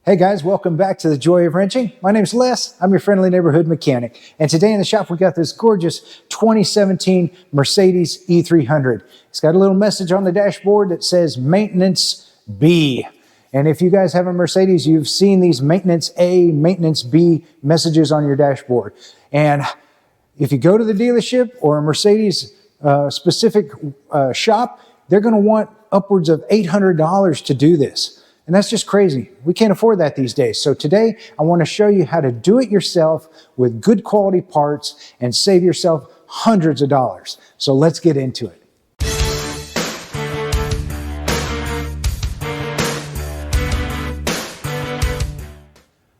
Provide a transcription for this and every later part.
Hey guys, welcome back to the Joy of Wrenching. My name's Les. I'm your friendly neighborhood mechanic. And today in the shop, we got this gorgeous 2017 Mercedes E300. It's got a little message on the dashboard that says Maintenance B. And if you guys have a Mercedes, you've seen these Maintenance A, Maintenance B messages on your dashboard. And if you go to the dealership or a Mercedes specific shop, they're going to want upwards of $800 to do this. And that's just crazy. We can't afford that these days. So today, I want to show you how to do it yourself with good quality parts and save yourself hundreds of dollars. So let's get into it.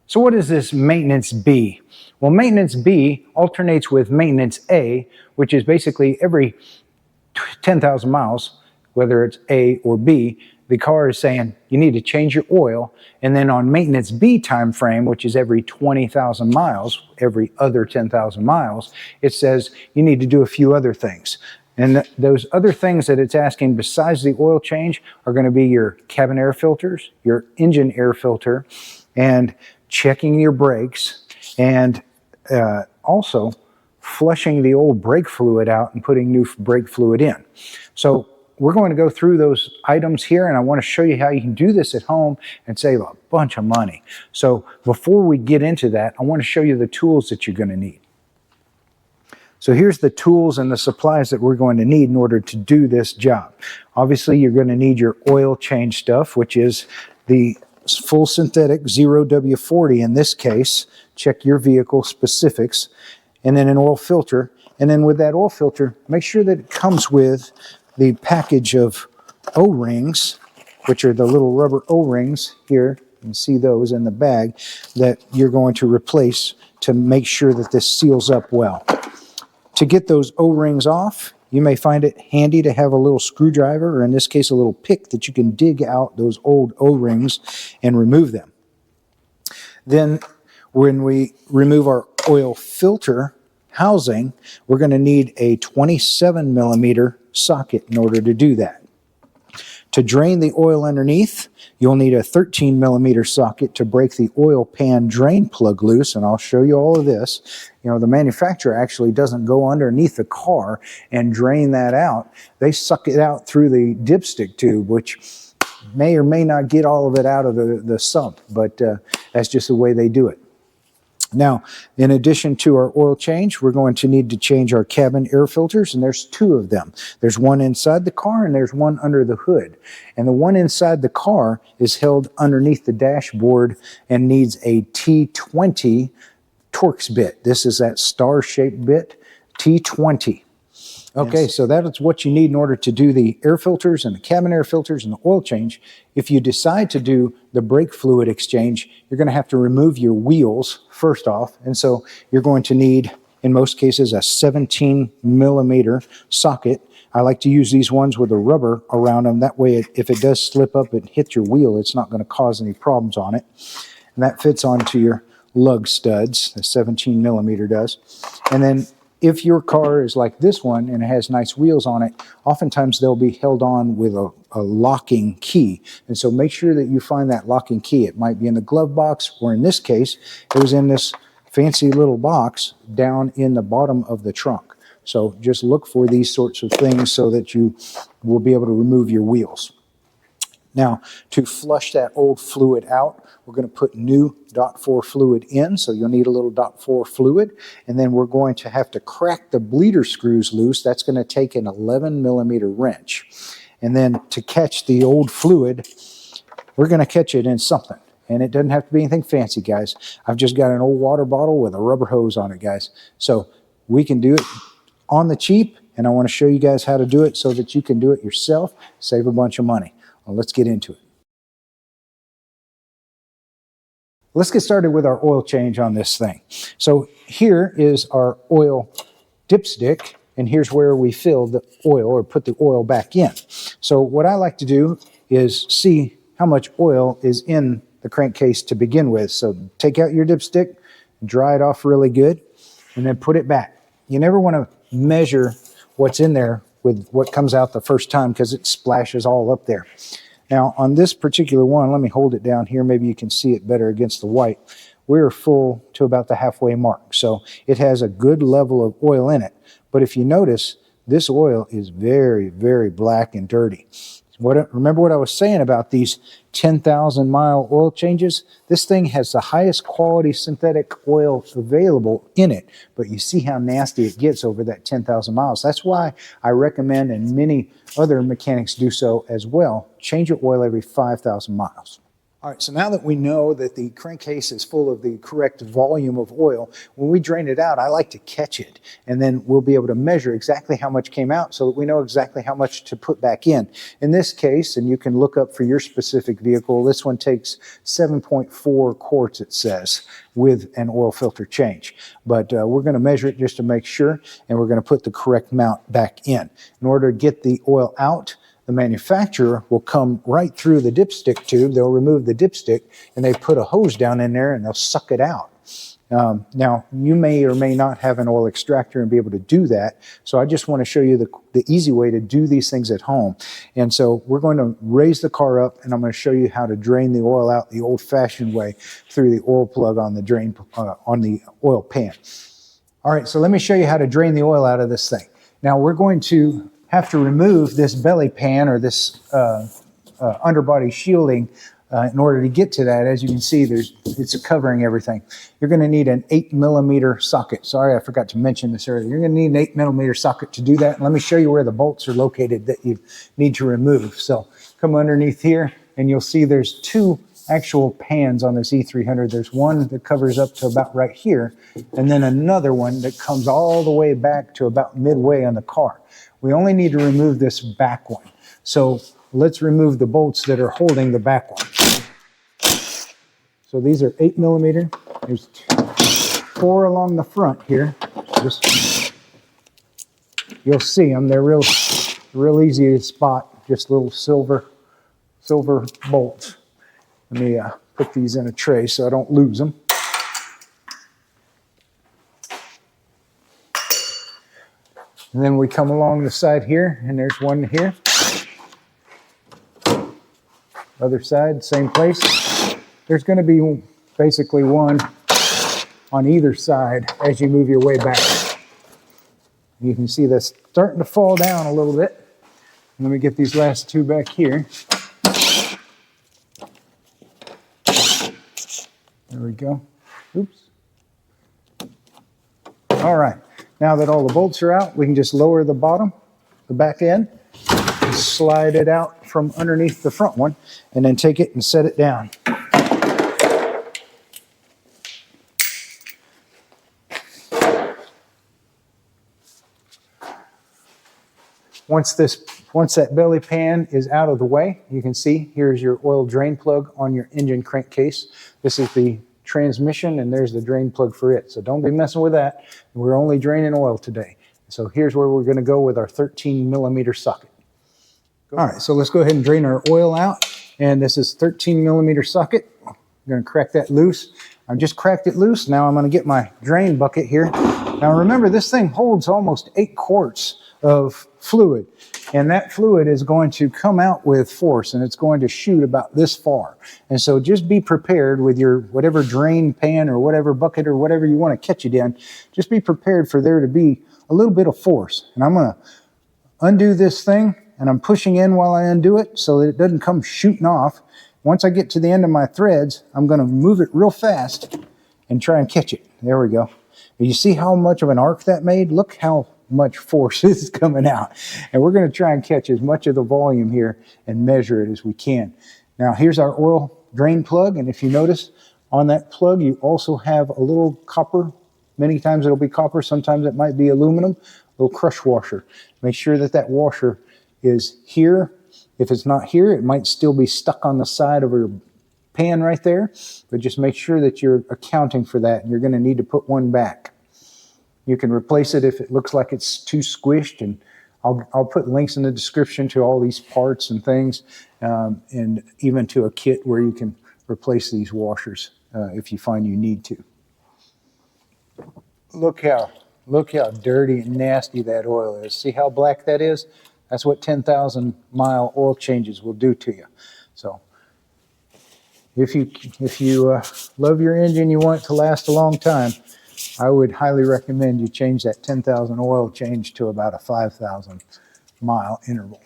So what is this Maintenance B? Well, Maintenance B alternates with Maintenance A, which is basically every 10,000 miles, whether it's A or B, the car is saying you need to change your oil. And then on Maintenance B time frame, which is every 20,000 miles, every other 10,000 miles, it says you need to do a few other things. And those other things that it's asking besides the oil change are going to be your cabin air filters, your engine air filter, and checking your brakes, and also flushing the old brake fluid out and putting new brake fluid in. So we're going to go through those items here, and I want to show you how you can do this at home and save a bunch of money. So before we get into that, I want to show you the tools that you're going to need. So here's the tools and the supplies that we're going to need in order to do this job. Obviously, you're going to need your oil change stuff, which is the full synthetic 0W40 in this case. Check your vehicle specifics. And then an oil filter. And then with that oil filter, make sure that it comes with the package of O-rings, which are the little rubber O-rings here. You can see those in the bag that you're going to replace to make sure that this seals up well. To get those O-rings off, you may find it handy to have a little screwdriver, or in this case, a little pick that you can dig out those old O-rings and remove them. Then when we remove our oil filter housing, we're going to need a 27 millimeter socket in order to do that. To drain the oil underneath, you'll need a 13 millimeter socket to break the oil pan drain plug loose, and I'll show you all of this. You know, the manufacturer actually doesn't go underneath the car and drain that out. They suck it out through the dipstick tube, which may or may not get all of it out of the sump, but that's just the way they do it. Now, in addition to our oil change, we're going to need to change our cabin air filters, and there's two of them. There's one inside the car and there's one under the hood. And the one inside the car is held underneath the dashboard and needs a T20 Torx bit. This is that star-shaped bit, T20. Okay, so that is what you need in order to do the air filters and the cabin air filters and the oil change. If you decide to do the brake fluid exchange, you're going to have to remove your wheels first off. And so you're going to need, in most cases, a 17 millimeter socket. I like to use these ones with a rubber around them. That way, if it does slip up and hit your wheel, it's not going to cause any problems on it. And that fits onto your lug studs, the 17 millimeter does. And then if your car is like this one and it has nice wheels on it, oftentimes they'll be held on with a locking key. And so make sure that you find that locking key. It might be in the glove box, or in this case, it was in this fancy little box down in the bottom of the trunk. So just look for these sorts of things so that you will be able to remove your wheels. Now, to flush that old fluid out, we're going to put new .4 fluid in, so you'll need a little .4 fluid, and then we're going to have to crack the bleeder screws loose. That's going to take an 11 millimeter wrench. And then to catch the old fluid, we're going to catch it in something. And it doesn't have to be anything fancy, guys. I've just got an old water bottle with a rubber hose on it, guys. So we can do it on the cheap, and I want to show you guys how to do it so that you can do it yourself, save a bunch of money. Well, let's get into it. Let's get started with our oil change on this thing. So here is our oil dipstick, and here's where we fill the oil or put the oil back in. So what I like to do is see how much oil is in the crankcase to begin with. So take out your dipstick, dry it off really good, and then put it back. You never want to measure what's in there with what comes out the first time because it splashes all up there. Now, on this particular one, let me hold it down here. Maybe you can see it better against the white. We're full to about the halfway mark. So it has a good level of oil in it. But if you notice, this oil is very, very black and dirty. Remember what I was saying about these 10,000 mile oil changes? This thing has the highest quality synthetic oil available in it, but you see how nasty it gets over that 10,000 miles. That's why I recommend, and many other mechanics do so as well, change your oil every 5,000 miles. All right, so now that we know that the crankcase is full of the correct volume of oil, when we drain it out, I like to catch it. And then we'll be able to measure exactly how much came out so that we know exactly how much to put back in. In this case, and you can look up for your specific vehicle, this one takes 7.4 quarts, it says, with an oil filter change. But we're going to measure it just to make sure, and we're going to put the correct amount back in. In order to get the oil out, the manufacturer will come right through the dipstick tube. They'll remove the dipstick and they put a hose down in there and they'll suck it out. Now, you may or may not have an oil extractor and be able to do that. So I just want to show you the easy way to do these things at home. And so we're going to raise the car up and I'm going to show you how to drain the oil out the old-fashioned way through the oil plug on the drain on the oil pan. All right, so let me show you how to drain the oil out of this thing. Now we're going to have to remove this belly pan or this underbody shielding in order to get to that. As you can see, it's covering everything. You're going to need an 8mm socket. Sorry, I forgot to mention this earlier. You're going to need an 8mm socket to do that. And let me show you where the bolts are located that you need to remove. So come underneath here and you'll see there's two actual pans on this E300. There's one that covers up to about right here, and then another one that comes all the way back to about midway on the car. We only need to remove this back one. So let's remove the bolts that are holding the back one. So these are 8mm. There's 4 along the front here. You'll see them. They're real easy to spot. Just little silver bolts. Let me put these in a tray so I don't lose them. And then we come along the side here, and there's one here. Other side, same place. There's going to be basically one on either side as you move your way back. You can see that's starting to fall down a little bit. Let me get these last two back here. There we go. Oops. All right. Now that all the bolts are out, we can just lower the bottom, the back end, and slide it out from underneath the front one, and then take it and set it down. Once that belly pan is out of the way, you can see here's your oil drain plug on your engine crankcase. This is the transmission, and there's the drain plug for it. So don't be messing with that. We're only draining oil today. So here's where we're going to go with our 13mm socket. All right, so let's go ahead and drain our oil out. And this is 13mm socket. I'm going to crack that loose. I've just cracked it loose. Now I'm going to get my drain bucket here. Now remember, this thing holds almost 8 quarts of fluid, and that fluid is going to come out with force, and it's going to shoot about this far. And so just be prepared with your whatever drain pan or whatever bucket or whatever you want to catch it in. Just be prepared for there to be a little bit of force. And I'm going to undo this thing, and I'm pushing in while I undo it so that it doesn't come shooting off. Once I get to the end of my threads, I'm going to move it real fast and try and catch it. There we go. You see how much of an arc that made? Look how much force is coming out. And we're going to try and catch as much of the volume here and measure it as we can. Now here's our oil drain plug, and if you notice on that plug you also have a little copper. Many times it'll be copper, sometimes it might be aluminum, a little crush washer. Make sure that that washer is here. If it's not here, it might still be stuck on the side of your pan right there, but just make sure that you're accounting for that, and you're going to need to put one back. You can replace it if it looks like it's too squished, and I'll put links in the description to all these parts and things, and even to a kit where you can replace these washers if you find you need to. Look how dirty and nasty that oil is. See how black that is? That's what 10,000 mile oil changes will do to you. So if you love your engine, you want it to last a long time, I would highly recommend you change that 10,000 oil change to about a 5,000 mile interval.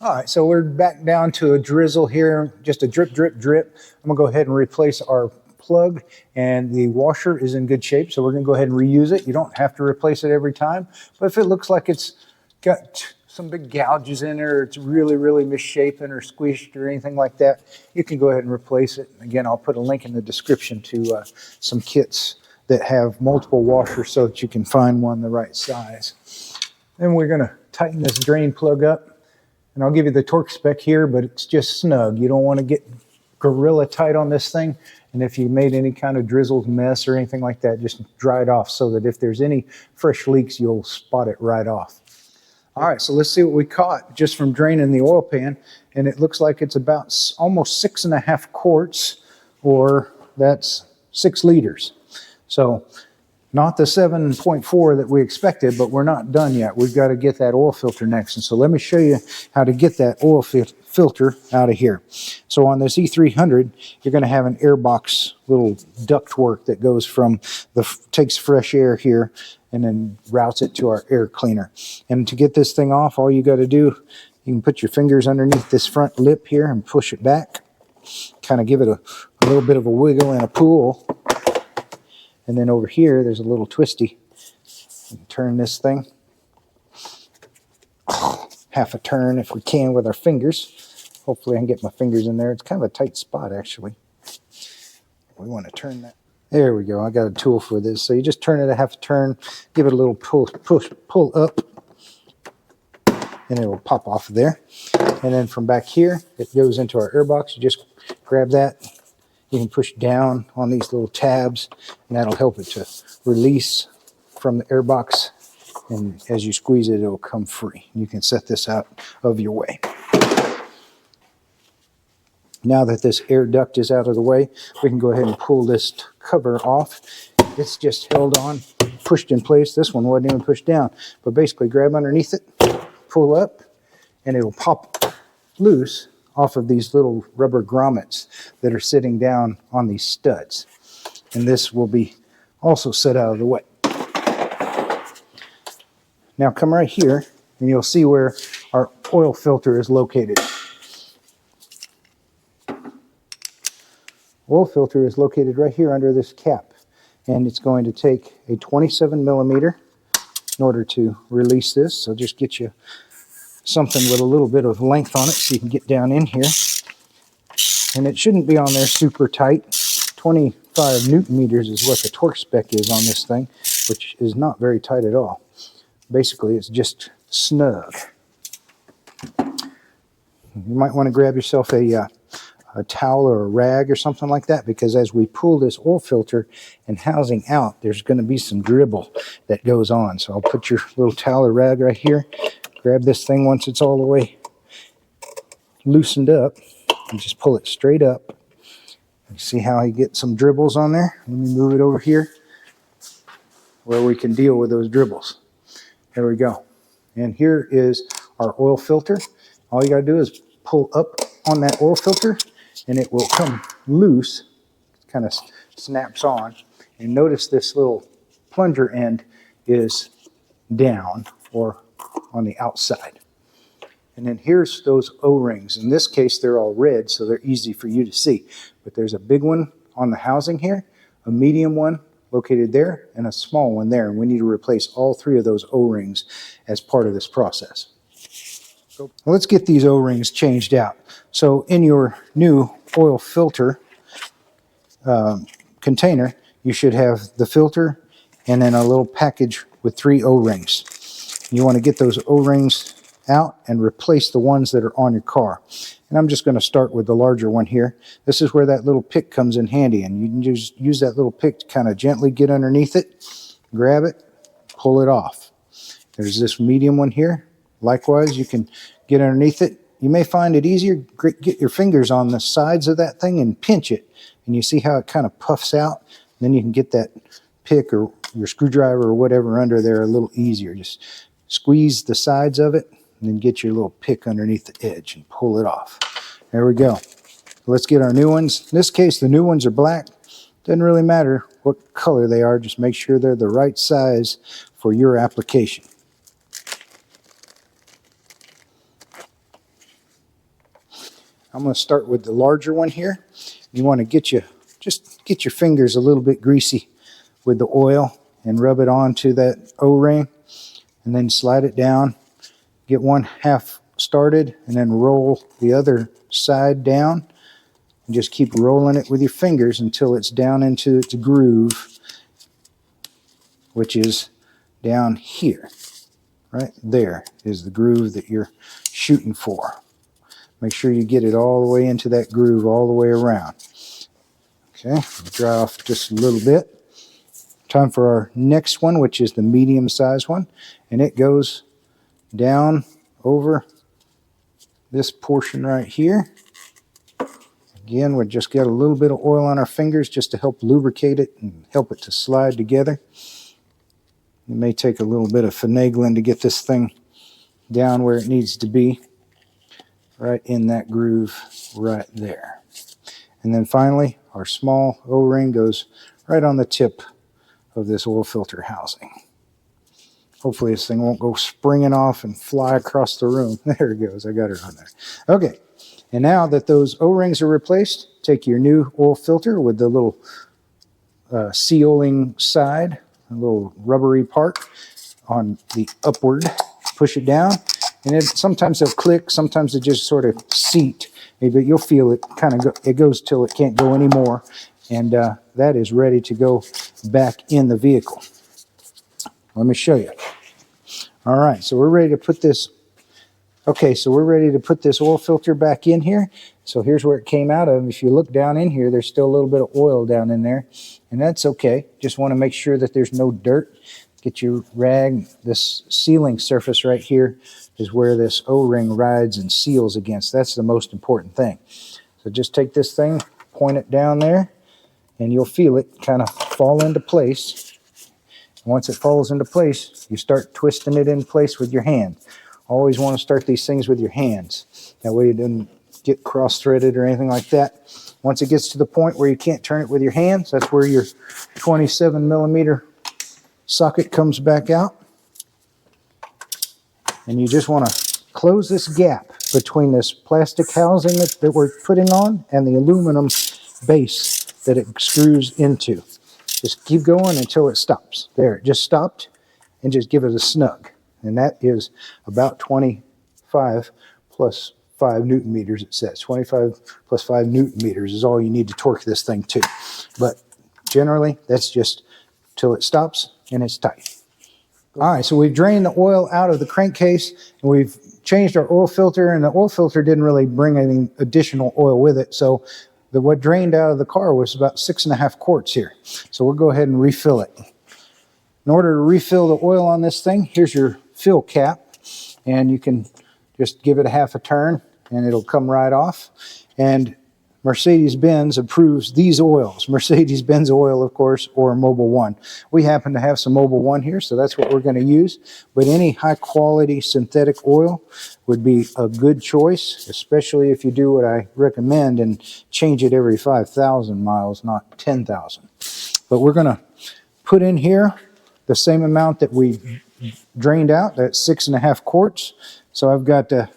All right, so we're back down to a drizzle here, just a drip, drip, drip. I'm gonna go ahead and replace our plug, and the washer is in good shape, so we're gonna go ahead and reuse it. You don't have to replace it every time, but if it looks like it's got some big gouges in it, or it's really, really misshapen or squished or anything like that, you can go ahead and replace it. Again, I'll put a link in the description to some kits that have multiple washers so that you can find one the right size. Then we're gonna tighten this drain plug up. And I'll give you the torque spec here, but it's just snug. You don't want to get gorilla tight on this thing. And if you made any kind of drizzled mess or anything like that, just dry it off so that if there's any fresh leaks, you'll spot it right off. All right, so let's see what we caught just from draining the oil pan. And it looks like it's about almost 6.5 quarts, or that's 6 liters. So not the 7.4 that we expected, but we're not done yet. We've got to get that oil filter next. And so let me show you how to get that oil filter out of here. So on this E300, you're going to have an airbox little ductwork that goes from takes fresh air here and then routes it to our air cleaner. And to get this thing off, all you got to do, you can put your fingers underneath this front lip here and push it back. Kind of give it a little bit of a wiggle and a pull. And then over here, there's a little twisty. You can turn this thing half a turn if we can with our fingers. Hopefully I can get my fingers in there. It's kind of a tight spot, actually. We want to turn that. There we go. I got a tool for this. So you just turn it a half a turn, give it a little pull up, and it will pop off of there. And then from back here, it goes into our airbox. You just grab that. You can push down on these little tabs, and that'll help it to release from the airbox. And as you squeeze it, it'll come free. You can set this out of your way. Now that this air duct is out of the way, we can go ahead and pull this cover off. It's just held on, pushed in place. This one wasn't even pushed down, but basically grab underneath it, pull up, and it'll pop loose off of these little rubber grommets that are sitting down on these studs. And this will be also set out of the way. Now come right here and you'll see where our oil filter is located. Oil filter is located right here under this cap. And it's going to take a 27 millimeter in order to release this. So just get you something with a little bit of length on it so you can get down in here. And it shouldn't be on there super tight. 25 Newton meters is what the torque spec is on this thing, which is not very tight at all. Basically, it's just snug. You might want to grab yourself a towel or a rag or something like that, because as we pull this oil filter and housing out, there's going to be some dribble that goes on. So I'll put your little towel or rag right here. Grab this thing once it's all the way loosened up and just pull it straight up. You see how you get some dribbles on there? Let me move it over here where we can deal with those dribbles. There we go. And here is our oil filter. All you got to do is pull up on that oil filter and it will come loose. It kind of snaps on. And notice this little plunger end is down or on the outside. And then here's those O-rings. In this case, they're all red, so they're easy for you to see. But there's a big one on the housing here, a medium one located there, and a small one there. And we need to replace all 3 of those O-rings as part of this process. Well, let's get these O-rings changed out. So in your new oil filter container, you should have the filter and then a little package with 3 O-rings. You want to get those O-rings out and replace the ones that are on your car. And I'm just going to start with the larger one here. This is where that little pick comes in handy, and you can just use that little pick to kind of gently get underneath it, grab it, pull it off. There's this medium one here. Likewise, you can get underneath it. You may find it easier, get your fingers on the sides of that thing and pinch it. And you see how it kind of puffs out? And then you can get that pick or your screwdriver or whatever under there a little easier. Just squeeze the sides of it and then get your little pick underneath the edge and pull it off. There we go. Let's get our new ones. In this case, the new ones are black. Doesn't really matter what color they are. Just make sure they're the right size for your application. I'm going to start with the larger one here. You want to just get your fingers a little bit greasy with the oil and rub it onto that O-ring, and then slide it down. Get one half started and then roll the other side down, and just keep rolling it with your fingers until it's down into its groove, which is down here. Right there is the groove that you're shooting for. Make sure you get it all the way into that groove all the way around. Okay, dry off just a little bit. Time for our next one, which is the medium size one, and it goes down over this portion right here. Again, we just got a little bit of oil on our fingers just to help lubricate it and help it to slide together. It may take a little bit of finagling to get this thing down where it needs to be, right in that groove right there. And then finally, our small O-ring goes right on the tip of this oil filter housing. Hopefully this thing won't go springing off and fly across the room. There it goes. I got it on there. Okay. And now that those O-rings are replaced, take your new oil filter with the little sealing side, a little rubbery part on the upward. Push it down, and sometimes it'll click, sometimes it just sort of seat. But you'll feel it it goes till it can't go anymore, and that is ready to go back in the vehicle. Let me show you. All right, so we're ready to put this. Okay, so we're ready to put this oil filter back in here. So here's where it came out of. If you look down in here, there's still a little bit of oil down in there, and that's okay. Just want to make sure that there's no dirt. Get your rag. This sealing surface right here is where this O-ring rides and seals against. That's the most important thing. So just take this thing, point it down there, and you'll feel it kind of fall into place. Once it falls into place, you start twisting it in place with your hand. Always want to start these things with your hands. That way you don't get cross-threaded or anything like that. Once it gets to the point where you can't turn it with your hands, that's where your 27 millimeter socket comes back out. And you just want to close this gap between this plastic housing that we're putting on and the aluminum base that it screws into. Just keep going until it stops. There, it just stopped, and just give it a snug. And that is about 25 plus 5 Newton meters, it says. 25 plus 5 Newton meters is all you need to torque this thing to. But generally, that's just till it stops and it's tight. All right, so we've drained the oil out of the crankcase, and we've changed our oil filter, and the oil filter didn't really bring any additional oil with it. So what drained out of the car was about 6.5 quarts here. So we'll go ahead and refill it. In order to refill the oil on this thing, here's your fill cap, and you can just give it a half a turn and it'll come right off. And Mercedes Benz approves these oils. Mercedes Benz oil, of course, or Mobil 1. We happen to have some Mobil 1 here, so that's what we're going to use. But any high quality synthetic oil would be a good choice, especially if you do what I recommend and change it every 5,000 miles, not 10,000. But we're going to put in here the same amount that we drained out, that's 6.5 quarts. So I've got a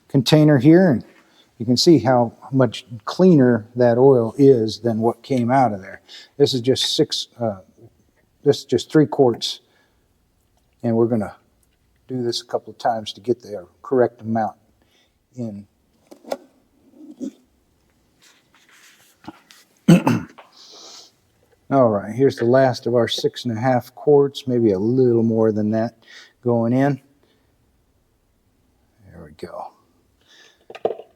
container here, and you can see how much cleaner that oil is than what came out of there. This is just 3 quarts, and we're going to do this a couple of times to get the correct amount in. All right, here's the last of our 6.5 quarts, maybe a little more than that going in. There we go.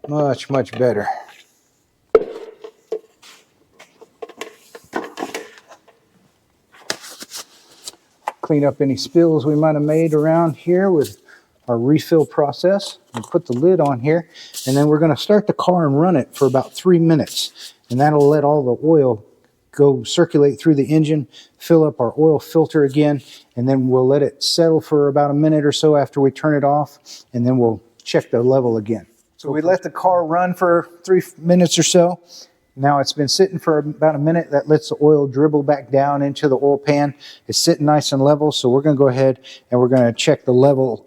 Much, much better. Clean up any spills we might have made around here with our refill process. And put the lid on here, and then we're going to start the car and run it for about 3 minutes. And that'll let all the oil go circulate through the engine, fill up our oil filter again, and then we'll let it settle for about a minute or so after we turn it off, and then we'll check the level again. So we let the car run for 3 minutes or so. Now it's been sitting for about a minute. That lets the oil dribble back down into the oil pan. It's sitting nice and level, so we're going to go ahead and we're going to check the level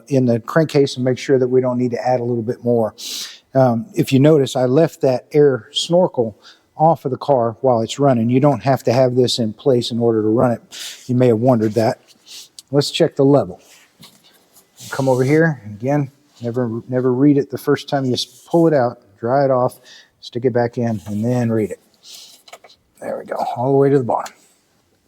in the crankcase and make sure that we don't need to add a little bit more. If you notice, I left that air snorkel off of the car while it's running. You don't have to have this in place in order to run it. You may have wondered that. Let's check the level. Come over here. Again, never read it the first time. You just pull it out, dry it off, stick it back in, and then read it. There we go, all the way to the bottom.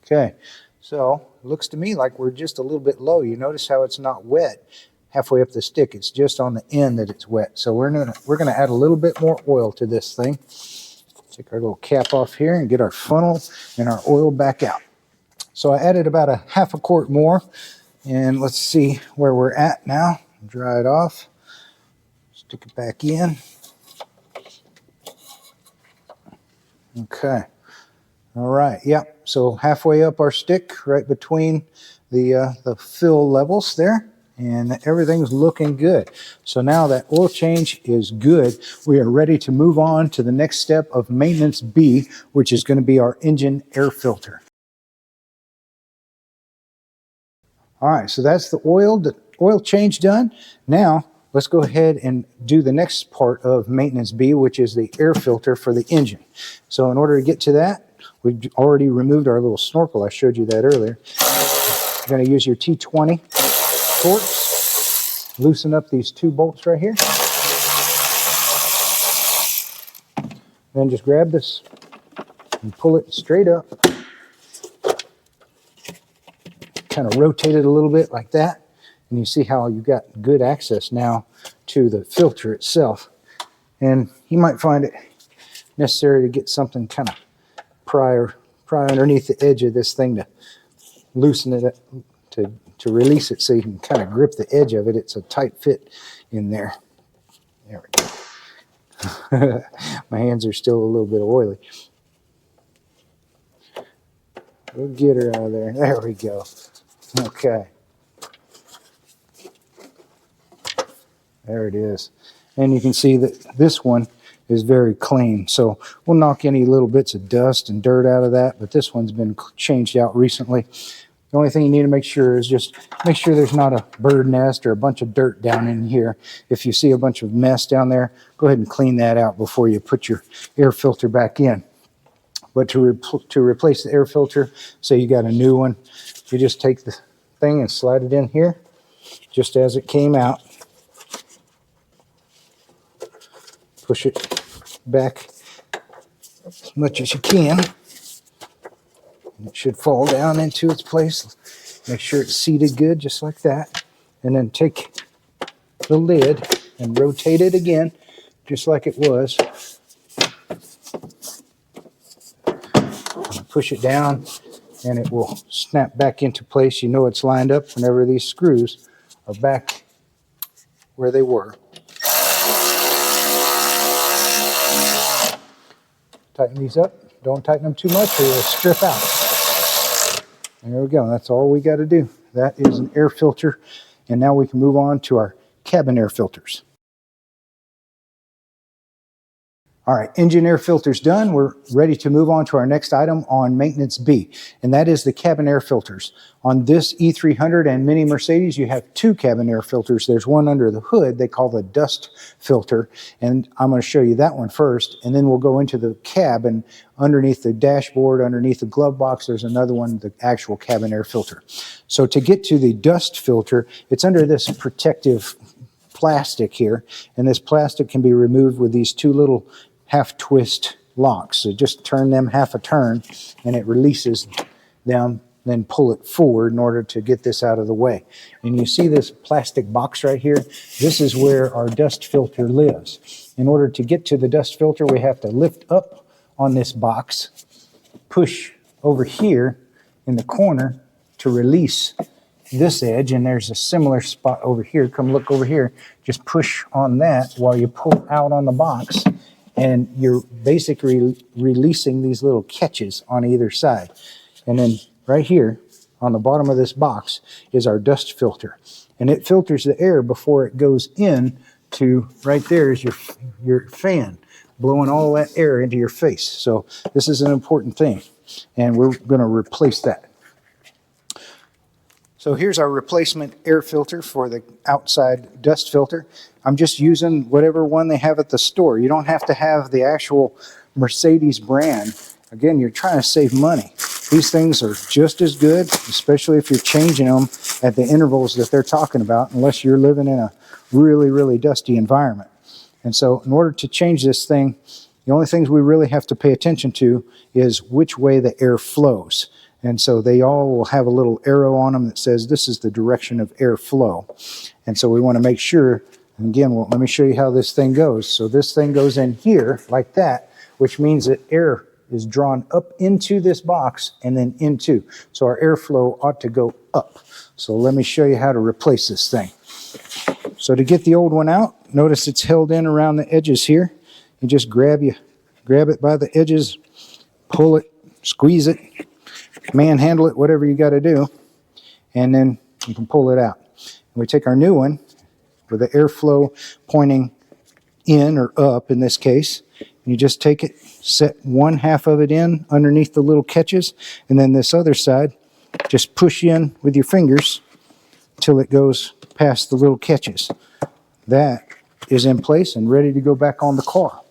Okay, so it looks to me like we're just a little bit low. You notice how it's not wet halfway up the stick. It's just on the end that it's wet. So we're gonna add a little bit more oil to this thing. Take our little cap off here and get our funnel and our oil back out. So I added about a half a quart more, and let's see where we're at now. Dry it off, stick it back in. Okay. All right. Yep. So halfway up our stick, right between the fill levels there, and everything's looking good. So now that oil change is good, we are ready to move on to the next step of maintenance B, which is going to be our engine air filter. All right. So that's the oil change done. Now let's go ahead and do the next part of maintenance B, which is the air filter for the engine. So in order to get to that, we've already removed our little snorkel. I showed you that earlier. You're going to use your T20 torques. Loosen up these 2 bolts right here. Then just grab this and pull it straight up. Kind of rotate it a little bit like that. And you see how you've got good access now to the filter itself. And you might find it necessary to get something kind of pry underneath the edge of this thing to loosen it, to release it so you can kind of grip the edge of it. It's a tight fit in there. There we go. My hands are still a little bit oily. We'll get her out of there. There we go. Okay. There it is. And you can see that this one is very clean. So we'll knock any little bits of dust and dirt out of that, but this one's been changed out recently. The only thing you need to make sure is just make sure there's not a bird nest or a bunch of dirt down in here. If you see a bunch of mess down there, go ahead and clean that out before you put your air filter back in. But to replace the air filter, say you got a new one, you just take the thing and slide it in here just as it came out. Push it back as much as you can. And it should fall down into its place. Make sure it's seated good, just like that. And then take the lid and rotate it again, just like it was. Push it down, and it will snap back into place. You know it's lined up whenever these screws are back where they were. Tighten these up. Don't tighten them too much or they'll strip out. There we go. That's all we got to do. That is an air filter. And now we can move on to our cabin air filters. All right, engine air filters done. We're ready to move on to our next item on maintenance B, and that is the cabin air filters. On this E300 and Mini Mercedes, you have 2 cabin air filters. There's one under the hood they call the dust filter, and I'm going to show you that one first, and then we'll go into the cab, and underneath the dashboard, underneath the glove box, there's another one, the actual cabin air filter. So to get to the dust filter, it's under this protective plastic here, and this plastic can be removed with these 2 little half twist locks. So just turn them half a turn and it releases them, then pull it forward in order to get this out of the way. And you see this plastic box right here? This is where our dust filter lives. In order to get to the dust filter, we have to lift up on this box, push over here in the corner to release this edge, and there's a similar spot over here. Come look over here. Just push on that while you pull out on the box, and you're basically releasing these little catches on either side. And then right here on the bottom of this box is our dust filter, and it filters the air before it goes in to right there is your fan blowing all that air into your face. So this is an important thing, and we're going to replace that. So here's our replacement air filter for the outside dust filter. I'm just using whatever one they have at the store. You don't have to have the actual Mercedes brand. Again, you're trying to save money. These things are just as good, especially if you're changing them at the intervals that they're talking about, unless you're living in a really, really dusty environment. And so in order to change this thing, the only things we really have to pay attention to is which way the air flows. And so they all will have a little arrow on them that says this is the direction of air flow. And so we want to make sure, and again, well, let me show you how this thing goes. So this thing goes in here like that, which means that air is drawn up into this box and then into. So our airflow ought to go up. So let me show you how to replace this thing. So to get the old one out, notice it's held in around the edges here. You just grab it by the edges, pull it, squeeze it, manhandle it, whatever you got to do, and then you can pull it out. And we take our new one with the airflow pointing in or up in this case. You just take it, set one half of it in underneath the little catches, and then this other side, just push in with your fingers till it goes past the little catches. That is in place and ready to go back on the car.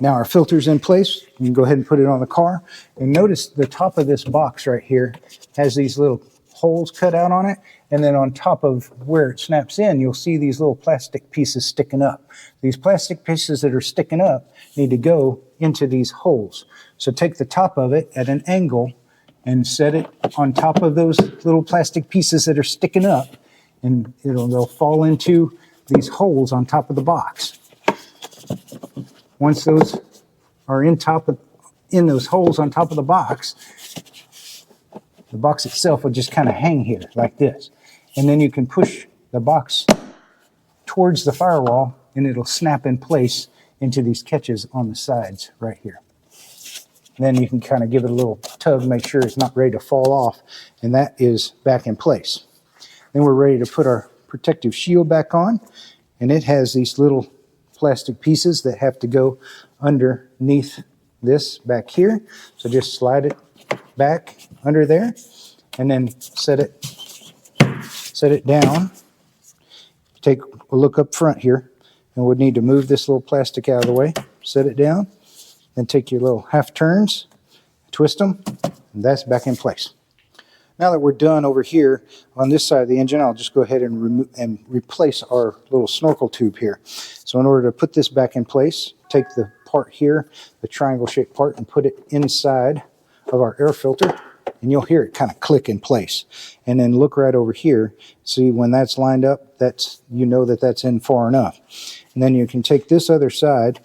Now our filter's in place. You can go ahead and put it on the car. And notice the top of this box right here has these little holes cut out on it. And then on top of where it snaps in, you'll see these little plastic pieces sticking up. These plastic pieces that are sticking up need to go into these holes. So take the top of it at an angle and set it on top of those little plastic pieces that are sticking up, and they'll fall into these holes on top of the box. Once those are in those holes on top of the box itself will just kind of hang here like this. And then you can push the box towards the firewall and it'll snap in place into these catches on the sides right here. And then you can kind of give it a little tug, make sure it's not ready to fall off, and that is back in place. Then we're ready to put our protective shield back on, and it has these little plastic pieces that have to go underneath this back here. So just slide it back under there and then set it down. Take a look up front here, and we'd need to move this little plastic out of the way. Set it down, then take your little half turns, twist them, and that's back in place. Now that we're done over here on this side of the engine, I'll just go ahead and replace our little snorkel tube here. So in order to put this back in place, take the part here, the triangle shaped part, and put it inside of our air filter, and you'll hear it kind of click in place. And then look right over here. See, when that's lined up, you know that that's in far enough. And then you can take this other side,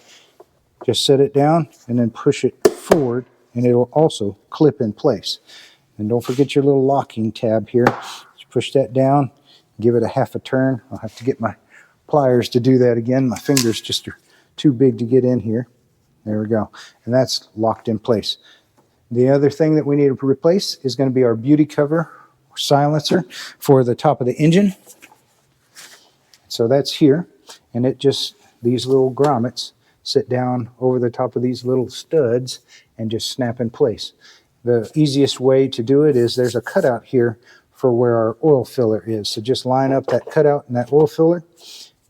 just set it down, and then push it forward, and it will also clip in place. And don't forget your little locking tab here. Just push that down, give it a half a turn. I'll have to get my pliers to do that again. My fingers just are too big to get in here. There we go. And that's locked in place. The other thing that we need to replace is going to be our beauty cover or silencer for the top of the engine. So that's here. And these little grommets sit down over the top of these little studs and just snap in place. The easiest way to do it is there's a cutout here for where our oil filler is. So just line up that cutout and that oil filler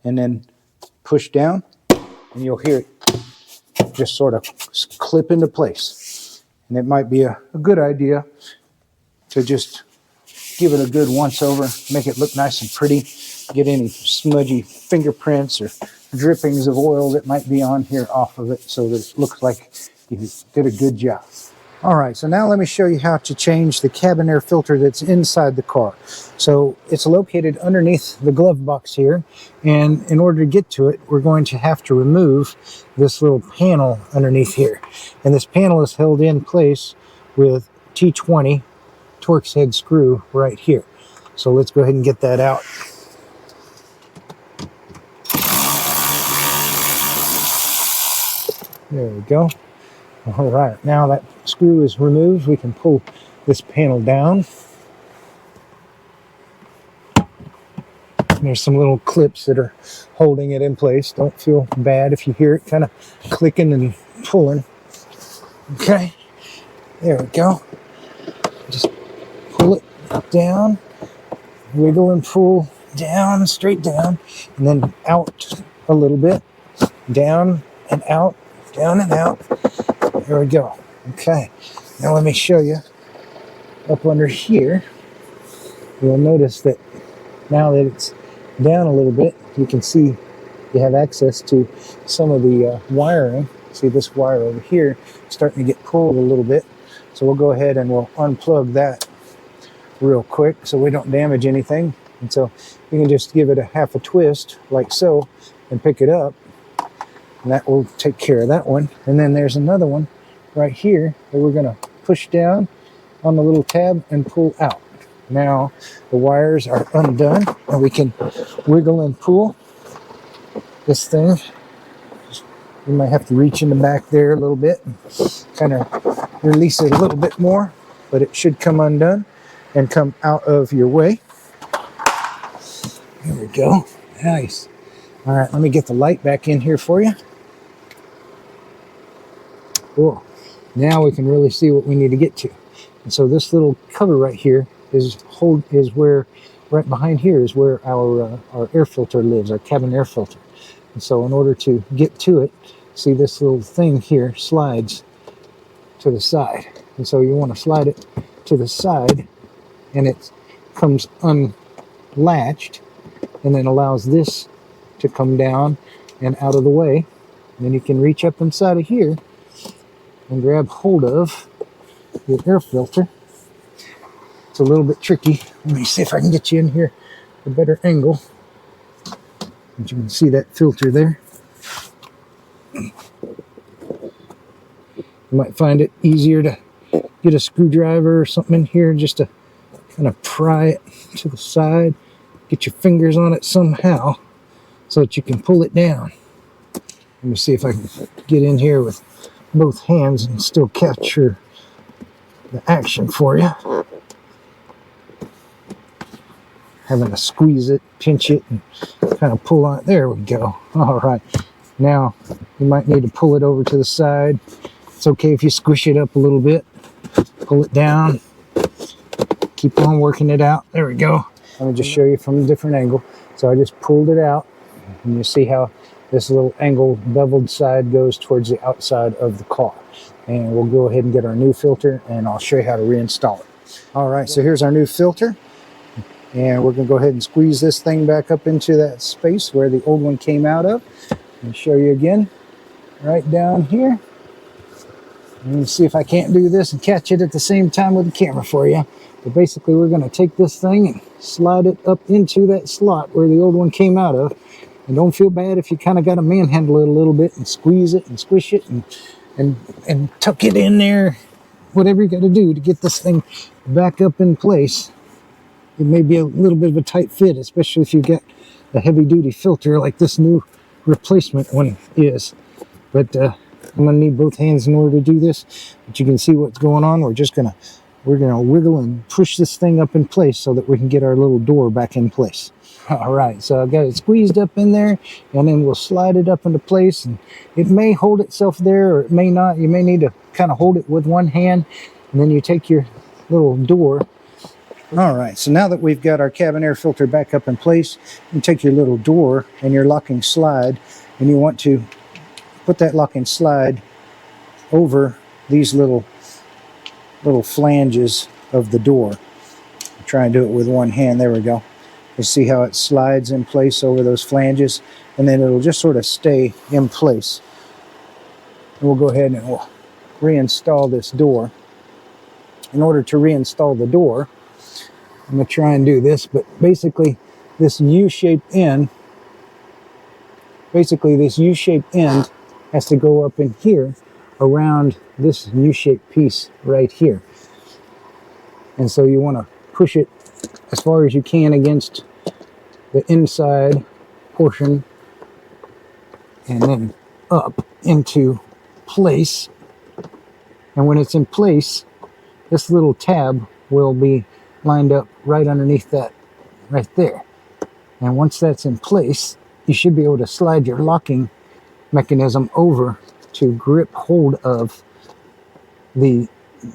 and then push down, and you'll hear it just sort of clip into place. And it might be a good idea to just give it a good once over, make it look nice and pretty, get any smudgy fingerprints or drippings of oil that might be on here off of it so that it looks like you did a good job. All right, so now let me show you how to change the cabin air filter that's inside the car. So it's located underneath the glove box here, and in order to get to it, we're going to have to remove this little panel underneath here. And this panel is held in place with T20 Torx head screw right here. So let's go ahead and get that out. There we go. All right, now that screw is removed, we can pull this panel down. There's some little clips that are holding it in place. Don't feel bad if you hear it kind of clicking and pulling. Okay, there we go. Just pull it down, wiggle and pull down, straight down, and then out a little bit, down and out, down and out. There we go. Okay, now let me show you up under here. You'll notice that now that it's down a little bit, you can see you have access to some of the wiring. See this wire over here starting to get pulled a little bit. So we'll go ahead and we'll unplug that real quick so we don't damage anything. And so you can just give it a half a twist like so and pick it up. And that will take care of that one. And then there's another one right here that we're going to push down on the little tab and pull out. Now the wires are undone and we can wiggle and pull this thing. You might have to reach in the back there a little bit and kind of release it a little bit more, but it should come undone and come out of your way. There we go. Nice. All right, let me get the light back in here for you. Cool. Now we can really see what we need to get to. And so this little cover right here is where, right behind here is where our air filter lives, our cabin air filter. And so in order to get to it, see this little thing here slides to the side. And so you want to slide it to the side and it comes unlatched and then allows this to come down and out of the way. And then you can reach up inside of here and grab hold of your air filter. It's a little bit tricky. Let me see if I can get you in here a better angle. And you can see that filter there. You might find it easier to get a screwdriver or something in here just to kind of pry it to the side. Get your fingers on it somehow so that you can pull it down. Let me see if I can get in here with both hands and still capture the action for you. Having to squeeze it, pinch it, and kind of pull on it. There we go. All right. Now, you might need to pull it over to the side. It's okay if you squish it up a little bit. Pull it down. Keep on working it out. There we go. Let me just show you from a different angle. So I just pulled it out. And you see how this little angled, beveled side goes towards the outside of the car. And we'll go ahead and get our new filter, and I'll show you how to reinstall it. All right, so here's our new filter. And we're going to go ahead and squeeze this thing back up into that space where the old one came out of. And show you again, right down here. And see if I can't do this and catch it at the same time with the camera for you. But basically, we're going to take this thing and slide it up into that slot where the old one came out of. And don't feel bad if you kind of got to manhandle it a little bit and squeeze it and squish it and tuck it in there. Whatever you got to do to get this thing back up in place. It may be a little bit of a tight fit, especially if you get a heavy-duty filter like this new replacement one is. But I'm going to need both hands in order to do this. But you can see what's going on. We're gonna wiggle and push this thing up in place so that we can get our little door back in place. All right, so I've got it squeezed up in there, and then we'll slide it up into place. And it may hold itself there, or it may not. You may need to kind of hold it with one hand, and then you take your little door. All right, so now that we've got our cabin air filter back up in place, you take your little door and your locking slide, and you want to put that locking slide over these little flanges of the door. Try and do it with one hand. There we go. You see how it slides in place over those flanges, and then it'll just sort of stay in place. And we'll go ahead and we'll reinstall this door. In order to reinstall the door, I'm going to try and do this, but basically this U-shaped end has to go up in here around this U-shaped piece right here. And so you want to push it as far as you can against the inside portion and then up into place. And when it's in place, this little tab will be lined up right underneath that right there. And once that's in place, you should be able to slide your locking mechanism over to grip hold of the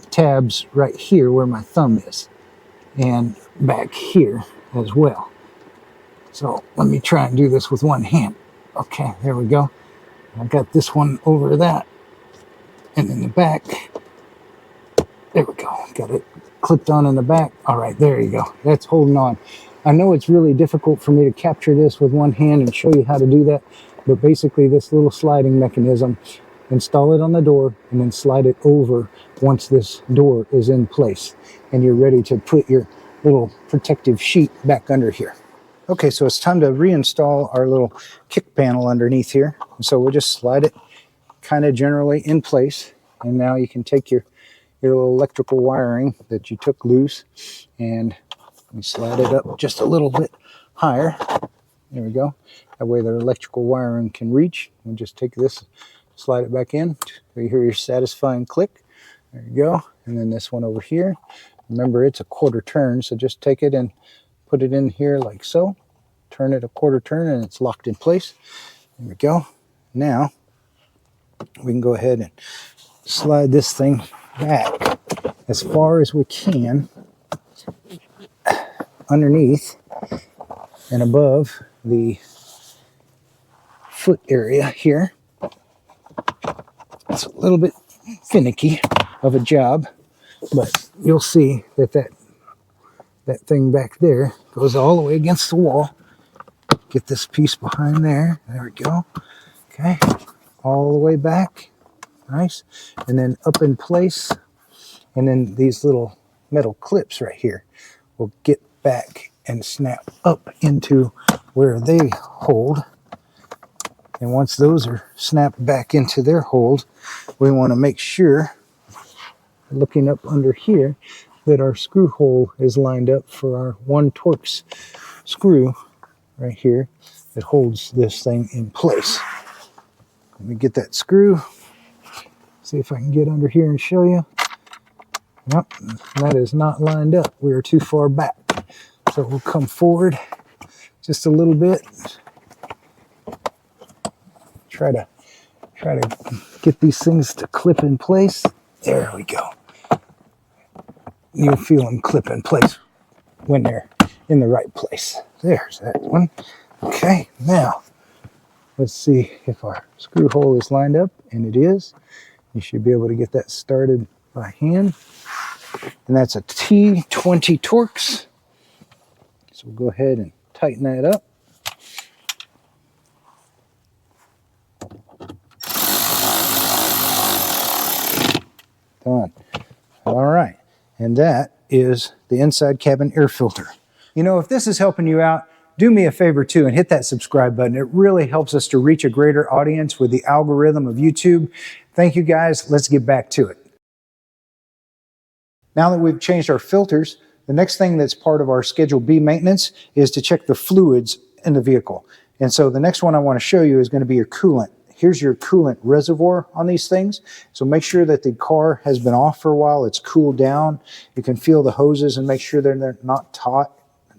tabs right here where my thumb is, and back here as well. So let me try and do this with one hand. Okay, there we go. I got this one over that, and in the back, there we go. Got it clipped on in the back. All right, there you go. That's holding on. I know it's really difficult for me to capture this with one hand and show you how to do that, but basically this little sliding mechanism, install it on the door and then slide it over once this door is in place and you're ready to put your little protective sheet back under here. Okay, so it's time to reinstall our little kick panel underneath here. And so we'll just slide it kind of generally in place, and now you can take your little electrical wiring that you took loose and we slide it up just a little bit higher. There we go. That way the electrical wiring can reach. We'll just take this, slide it back in. So you hear your satisfying click. There you go. And then this one over here. Remember, it's a quarter turn, so just take it and put it in here like so. Turn it a quarter turn and it's locked in place. There we go. Now we can go ahead and slide this thing back as far as we can underneath and above the foot area here. It's a little bit finicky of a job, but you'll see that that thing back there goes all the way against the wall. Get this piece behind there. There we go. Okay. All the way back. Nice. And then up in place. And then these little metal clips right here will get back and snap up into where they hold. And once those are snapped back into their hold, we want to make sure, looking up under here, that our screw hole is lined up for our 1 Torx screw right here that holds this thing in place. Let me get that screw. See if I can get under here and show you. Nope, that is not lined up. We are too far back. So we'll come forward just a little bit. Try to get these things to clip in place. There we go. You'll feel them clip in place when they're in the right place. There's that one. Okay, now let's see if our screw hole is lined up, and it is. You should be able to get that started by hand. And that's a T20 Torx. So we'll go ahead and tighten that up. Done. All right. And that is the inside cabin air filter. You know, if this is helping you out, do me a favor too and hit that subscribe button. It really helps us to reach a greater audience with the algorithm of YouTube. Thank you guys. Let's get back to it. Now that we've changed our filters, the next thing that's part of our Schedule B maintenance is to check the fluids in the vehicle. And so the next one I want to show you is going to be your coolant. Here's your coolant reservoir on these things. So make sure that the car has been off for a while. It's cooled down. You can feel the hoses and make sure they're not taut.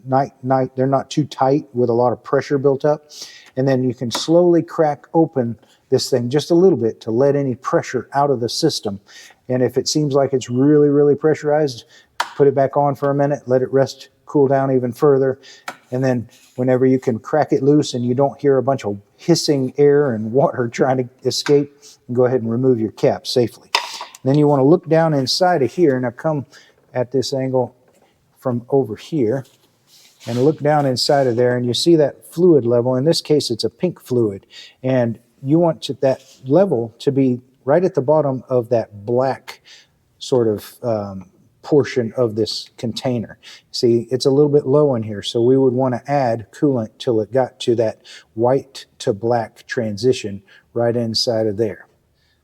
They're not too tight with a lot of pressure built up. And then you can slowly crack open this thing just a little bit to let any pressure out of the system. And if it seems like it's really, really pressurized, put it back on for a minute, let it rest, cool down even further. And then whenever you can crack it loose and you don't hear a bunch of hissing air and water trying to escape, go ahead and remove your cap safely. Then you want to look down inside of here. Now come at this angle from over here and look down inside of there, and you see that fluid level. In this case, it's a pink fluid. And you want that level to be right at the bottom of that black sort of portion of this container. See, it's a little bit low in here, so we would want to add coolant till it got to that white to black transition right inside of there.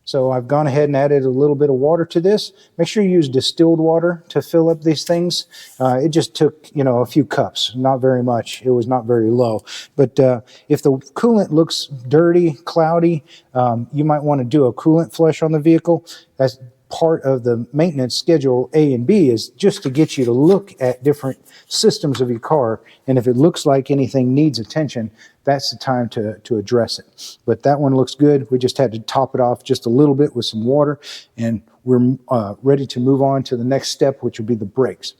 So I've gone ahead and added a little bit of water to this. Make sure you use distilled water to fill up these things. It just took, a few cups, not very much. It was not very low. But if the coolant looks dirty, cloudy, you might want to do a coolant flush on the vehicle. That's part of the maintenance schedule A and B is just to get you to look at different systems of your car, and if it looks like anything needs attention, that's the time to address it. But that one looks good. We just had to top it off just a little bit with some water, and we're ready to move on to the next step, which will be the brakes.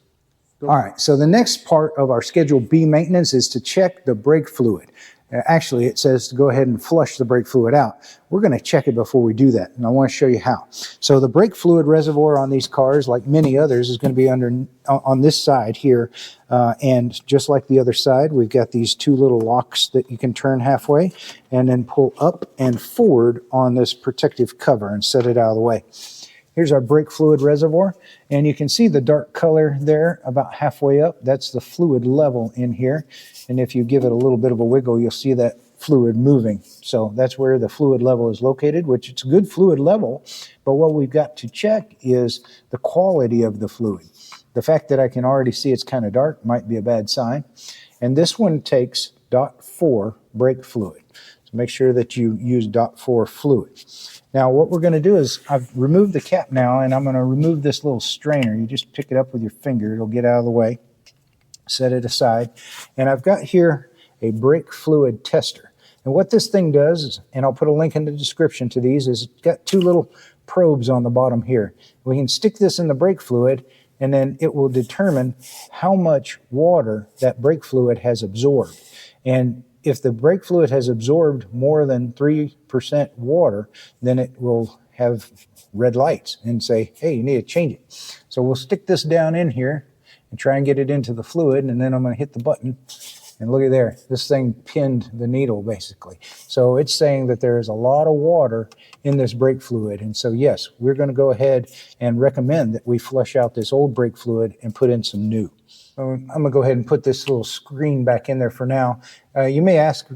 All right, so the next part of our Schedule B maintenance is to check the brake fluid. Actually, it says to go ahead and flush the brake fluid out. We're going to check it before we do that, and I want to show you how. So the brake fluid reservoir on these cars, like many others, is going to be on this side here, and just like the other side, we've got these two little locks that you can turn halfway and then pull up and forward on this protective cover and set it out of the way. Here's our brake fluid reservoir, and you can see the dark color there about halfway up. That's the fluid level in here, and if you give it a little bit of a wiggle, you'll see that fluid moving. So that's where the fluid level is located, which it's a good fluid level, but what we've got to check is the quality of the fluid. The fact that I can already see it's kind of dark might be a bad sign, and this one takes .4 brake fluid. So make sure that you use .4 fluid. Now what we're going to do is I've removed the cap now, and I'm going to remove this little strainer. You just pick it up with your finger. It'll get out of the way. Set it aside. And I've got here a brake fluid tester. And what this thing does is, and I'll put a link in the description to these, is it's got two little probes on the bottom here. We can stick this in the brake fluid, and then it will determine how much water that brake fluid has absorbed. And if the brake fluid has absorbed more than 3% water, then it will have red lights and say, hey, you need to change it. So we'll stick this down in here and try and get it into the fluid, and then I'm going to hit the button, and look at there. This thing pinned the needle, basically. So it's saying that there is a lot of water in this brake fluid, and so yes, we're going to go ahead and recommend that we flush out this old brake fluid and put in some new. So I'm going to go ahead and put this little screen back in there for now. You may ask,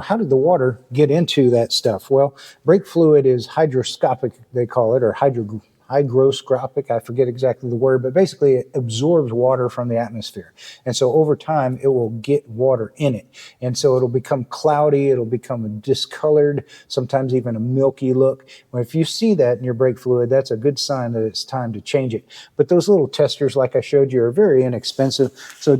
how did the water get into that stuff? Well, brake fluid is hygroscopic, they call it, or hygroscopic, I forget exactly the word, but basically it absorbs water from the atmosphere. And so over time, it will get water in it. And so it'll become cloudy, it'll become discolored, sometimes even a milky look. Well, if you see that in your brake fluid, that's a good sign that it's time to change it. But those little testers, like I showed you, are very inexpensive. So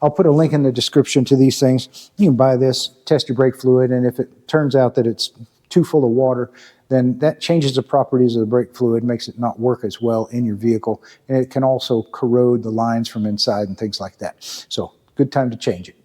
I'll put a link in the description to these things. You can buy this, test your brake fluid, and if it turns out that it's too full of water, then that changes the properties of the brake fluid, makes it not work as well in your vehicle, and it can also corrode the lines from inside and things like that. So, good time to change it.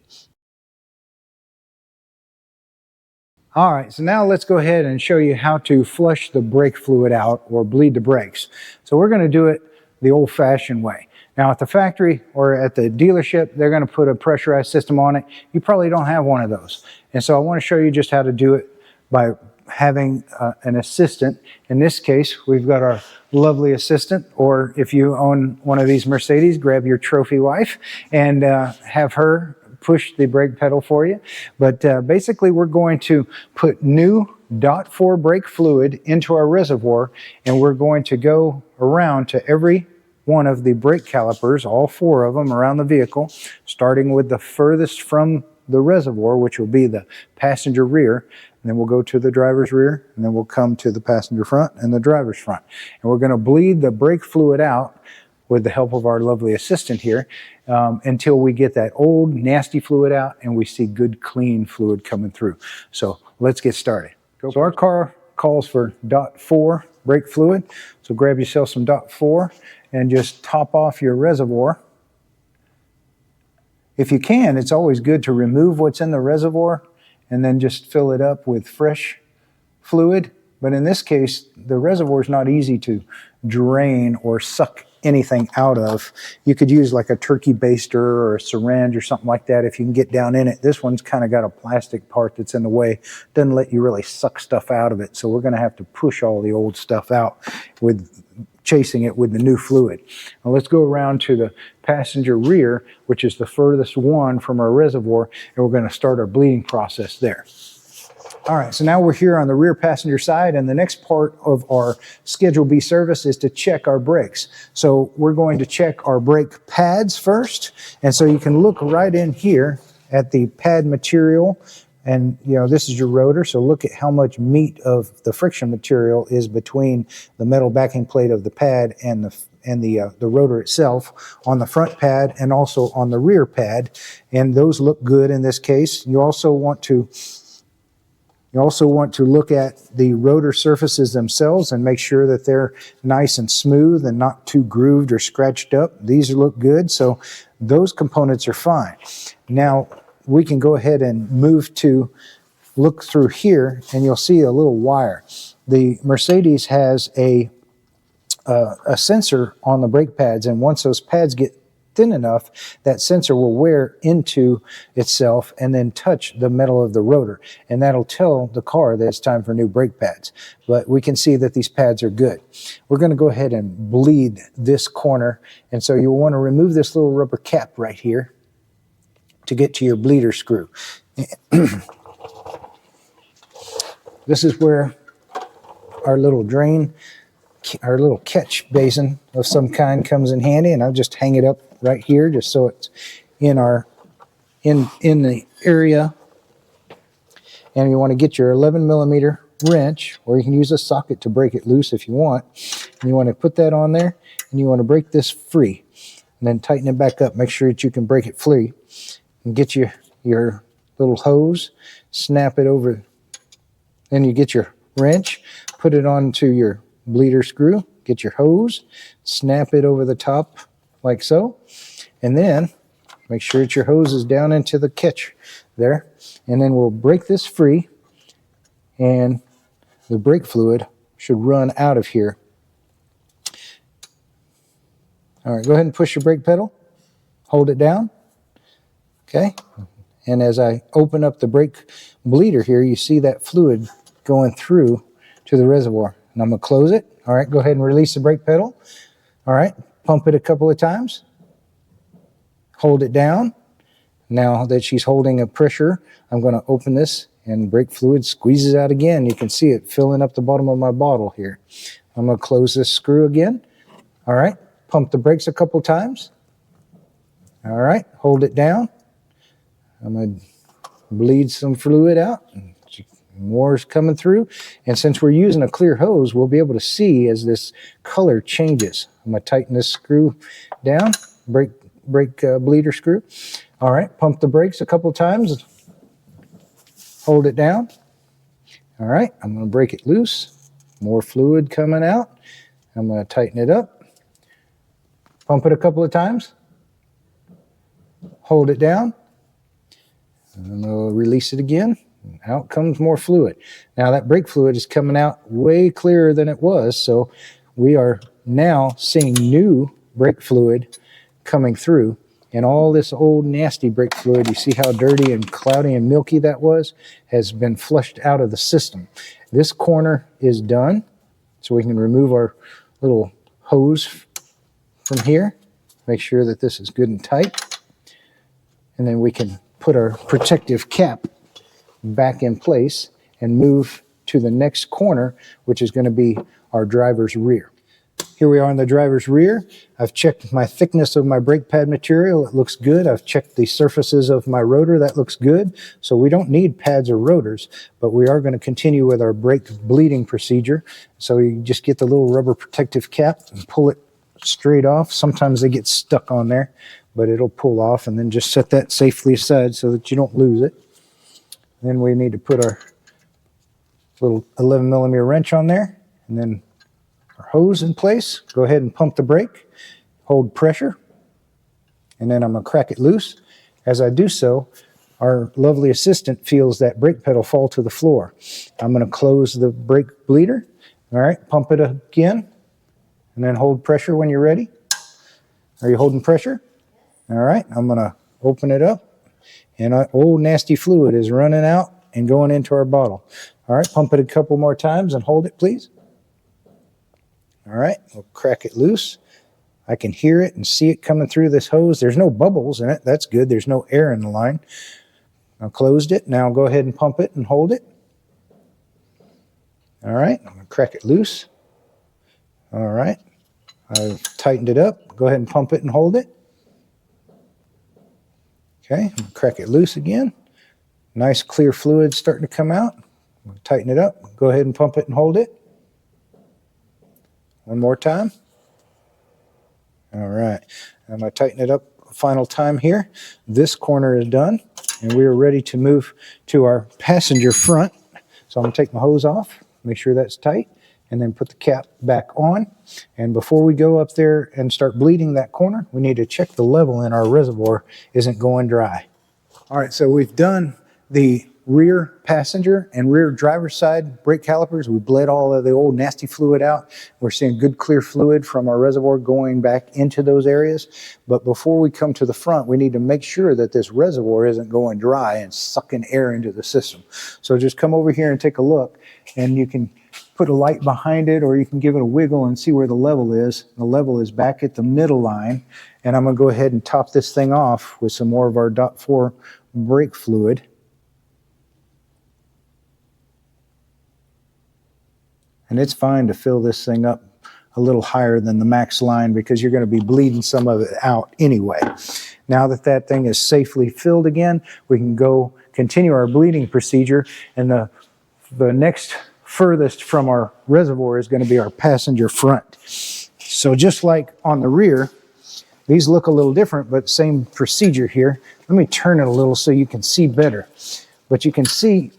All right, so now let's go ahead and show you how to flush the brake fluid out or bleed the brakes. So we're going to do it the old-fashioned way. Now at the factory or at the dealership, they're going to put a pressurized system on it. You probably don't have one of those. And so I want to show you just how to do it by having an assistant. In this case, we've got our lovely assistant, or if you own one of these Mercedes, grab your trophy wife and have her push the brake pedal for you. But basically, we're going to put new .4 brake fluid into our reservoir, and we're going to go around to every one of the brake calipers, all four of them around the vehicle, starting with the furthest from the reservoir, which will be the passenger rear, and then we'll go to the driver's rear, and then we'll come to the passenger front and the driver's front. And we're going to bleed the brake fluid out with the help of our lovely assistant here until we get that old nasty fluid out and we see good clean fluid coming through. So let's get started. So our car calls for .4 brake fluid. So grab yourself some .4 and just top off your reservoir. If you can, it's always good to remove what's in the reservoir and then just fill it up with fresh fluid. But in this case, the reservoir is not easy to drain or suck anything out of. You could use like a turkey baster or a syringe or something like that if you can get down in it. This one's kind of got a plastic part that's in the way. Doesn't let you really suck stuff out of it. So we're going to have to push all the old stuff out with chasing it with the new fluid. Now let's go around to the passenger rear, which is the furthest one from our reservoir, and we're going to start our bleeding process there. All right, so now we're here on the rear passenger side, and the next part of our Schedule B service is to check our brakes. So we're going to check our brake pads first, and so you can look right in here at the pad material And this is your rotor, so look at how much meat of the friction material is between the metal backing plate of the pad and the rotor itself on the front pad and also on the rear pad, and those look good in this case. You also want to look at the rotor surfaces themselves and make sure that they're nice and smooth and not too grooved or scratched up. These look good, so those components are fine. Now we can go ahead and move to look through here, and you'll see a little wire. The Mercedes has a sensor on the brake pads, and once those pads get thin enough, that sensor will wear into itself and then touch the metal of the rotor, and that'll tell the car that it's time for new brake pads. But we can see that these pads are good. We're going to go ahead and bleed this corner, and so you'll want to remove this little rubber cap right here to get to your bleeder screw. This is where our little drain, our little catch basin of some kind comes in handy, and I'll just hang it up right here just so it's in the area. And you want to get your 11 millimeter wrench, or you can use a socket to break it loose if you want. And you want to put that on there, and you want to break this free, and then tighten it back up. Make sure that you can break it free, and get your little hose, snap it over. Then you get your wrench, put it onto your bleeder screw, get your hose, snap it over the top like so, and then make sure that your hose is down into the catch there, and then we'll break this free, and the brake fluid should run out of here. All right, go ahead and push your brake pedal, hold it down, okay, and as I open up the brake bleeder here, you see that fluid going through to the reservoir. And I'm going to close it. All right, go ahead and release the brake pedal. All right, pump it a couple of times. Hold it down. Now that she's holding a pressure, I'm going to open this, and brake fluid squeezes out again. You can see it filling up the bottom of my bottle here. I'm going to close this screw again. All right, pump the brakes a couple times. All right, hold it down. I'm going to bleed some fluid out. More is coming through, and since we're using a clear hose, we'll be able to see as this color changes. I'm going to tighten this screw down, brake bleeder screw. All right, pump the brakes a couple times, hold it down. All right, I'm going to break it loose. More fluid coming out. I'm going to tighten it up, pump it a couple of times, hold it down, and I'll release it again. Out comes more fluid. Now that brake fluid is coming out way clearer than it was, so we are now seeing new brake fluid coming through, and all this old nasty brake fluid, you see how dirty and cloudy and milky that was, has been flushed out of the system. This corner is done, so we can remove our little hose from here, make sure that this is good and tight, and then we can put our protective cap back in place and move to the next corner, which is going to be our driver's rear. Here we are in the driver's rear. I've checked my thickness of my brake pad material. It looks good. I've checked the surfaces of my rotor. That looks good. So we don't need pads or rotors, but we are going to continue with our brake bleeding procedure. So you just get the little rubber protective cap and pull it straight off. Sometimes they get stuck on there, but it'll pull off, and then just set that safely aside so that you don't lose it. Then we need to put our little 11 millimeter wrench on there, and then our hose in place. Go ahead and pump the brake, hold pressure, and then I'm going to crack it loose. As I do so, our lovely assistant feels that brake pedal fall to the floor. I'm going to close the brake bleeder. All right, pump it again, and then hold pressure when you're ready. Are you holding pressure? All right, I'm going to open it up. And our old nasty fluid is running out and going into our bottle. All right, pump it a couple more times and hold it, please. All right, we'll crack it loose. I can hear it and see it coming through this hose. There's no bubbles in it. That's good. There's no air in the line. I closed it. Now go ahead and pump it and hold it. All right, I'm going to crack it loose. All right, I've tightened it up. Go ahead and pump it and hold it. Okay, crack it loose again. Nice clear fluid starting to come out. We'll tighten it up. Go ahead and pump it and hold it. One more time. All right. I'm going to tighten it up a final time here. This corner is done, and we are ready to move to our passenger front. So I'm going to take my hose off, make sure that's tight, and then put the cap back on. And before we go up there and start bleeding that corner, we need to check the level in our reservoir isn't going dry. All right, so we've done the rear passenger and rear driver's side brake calipers. We bled all of the old nasty fluid out. We're seeing good clear fluid from our reservoir going back into those areas. But before we come to the front, we need to make sure that this reservoir isn't going dry and sucking air into the system. So just come over here and take a look, and you can put a light behind it, or you can give it a wiggle and see where the level is. The level is back at the middle line, and I'm going to go ahead and top this thing off with some more of our .4 brake fluid. And it's fine to fill this thing up a little higher than the max line because you're going to be bleeding some of it out anyway. Now that that thing is safely filled again, we can go continue our bleeding procedure, and the next furthest from our reservoir is going to be our passenger front. So just like on the rear, these look a little different, but same procedure here. Let me turn it a little so you can see better. But you can see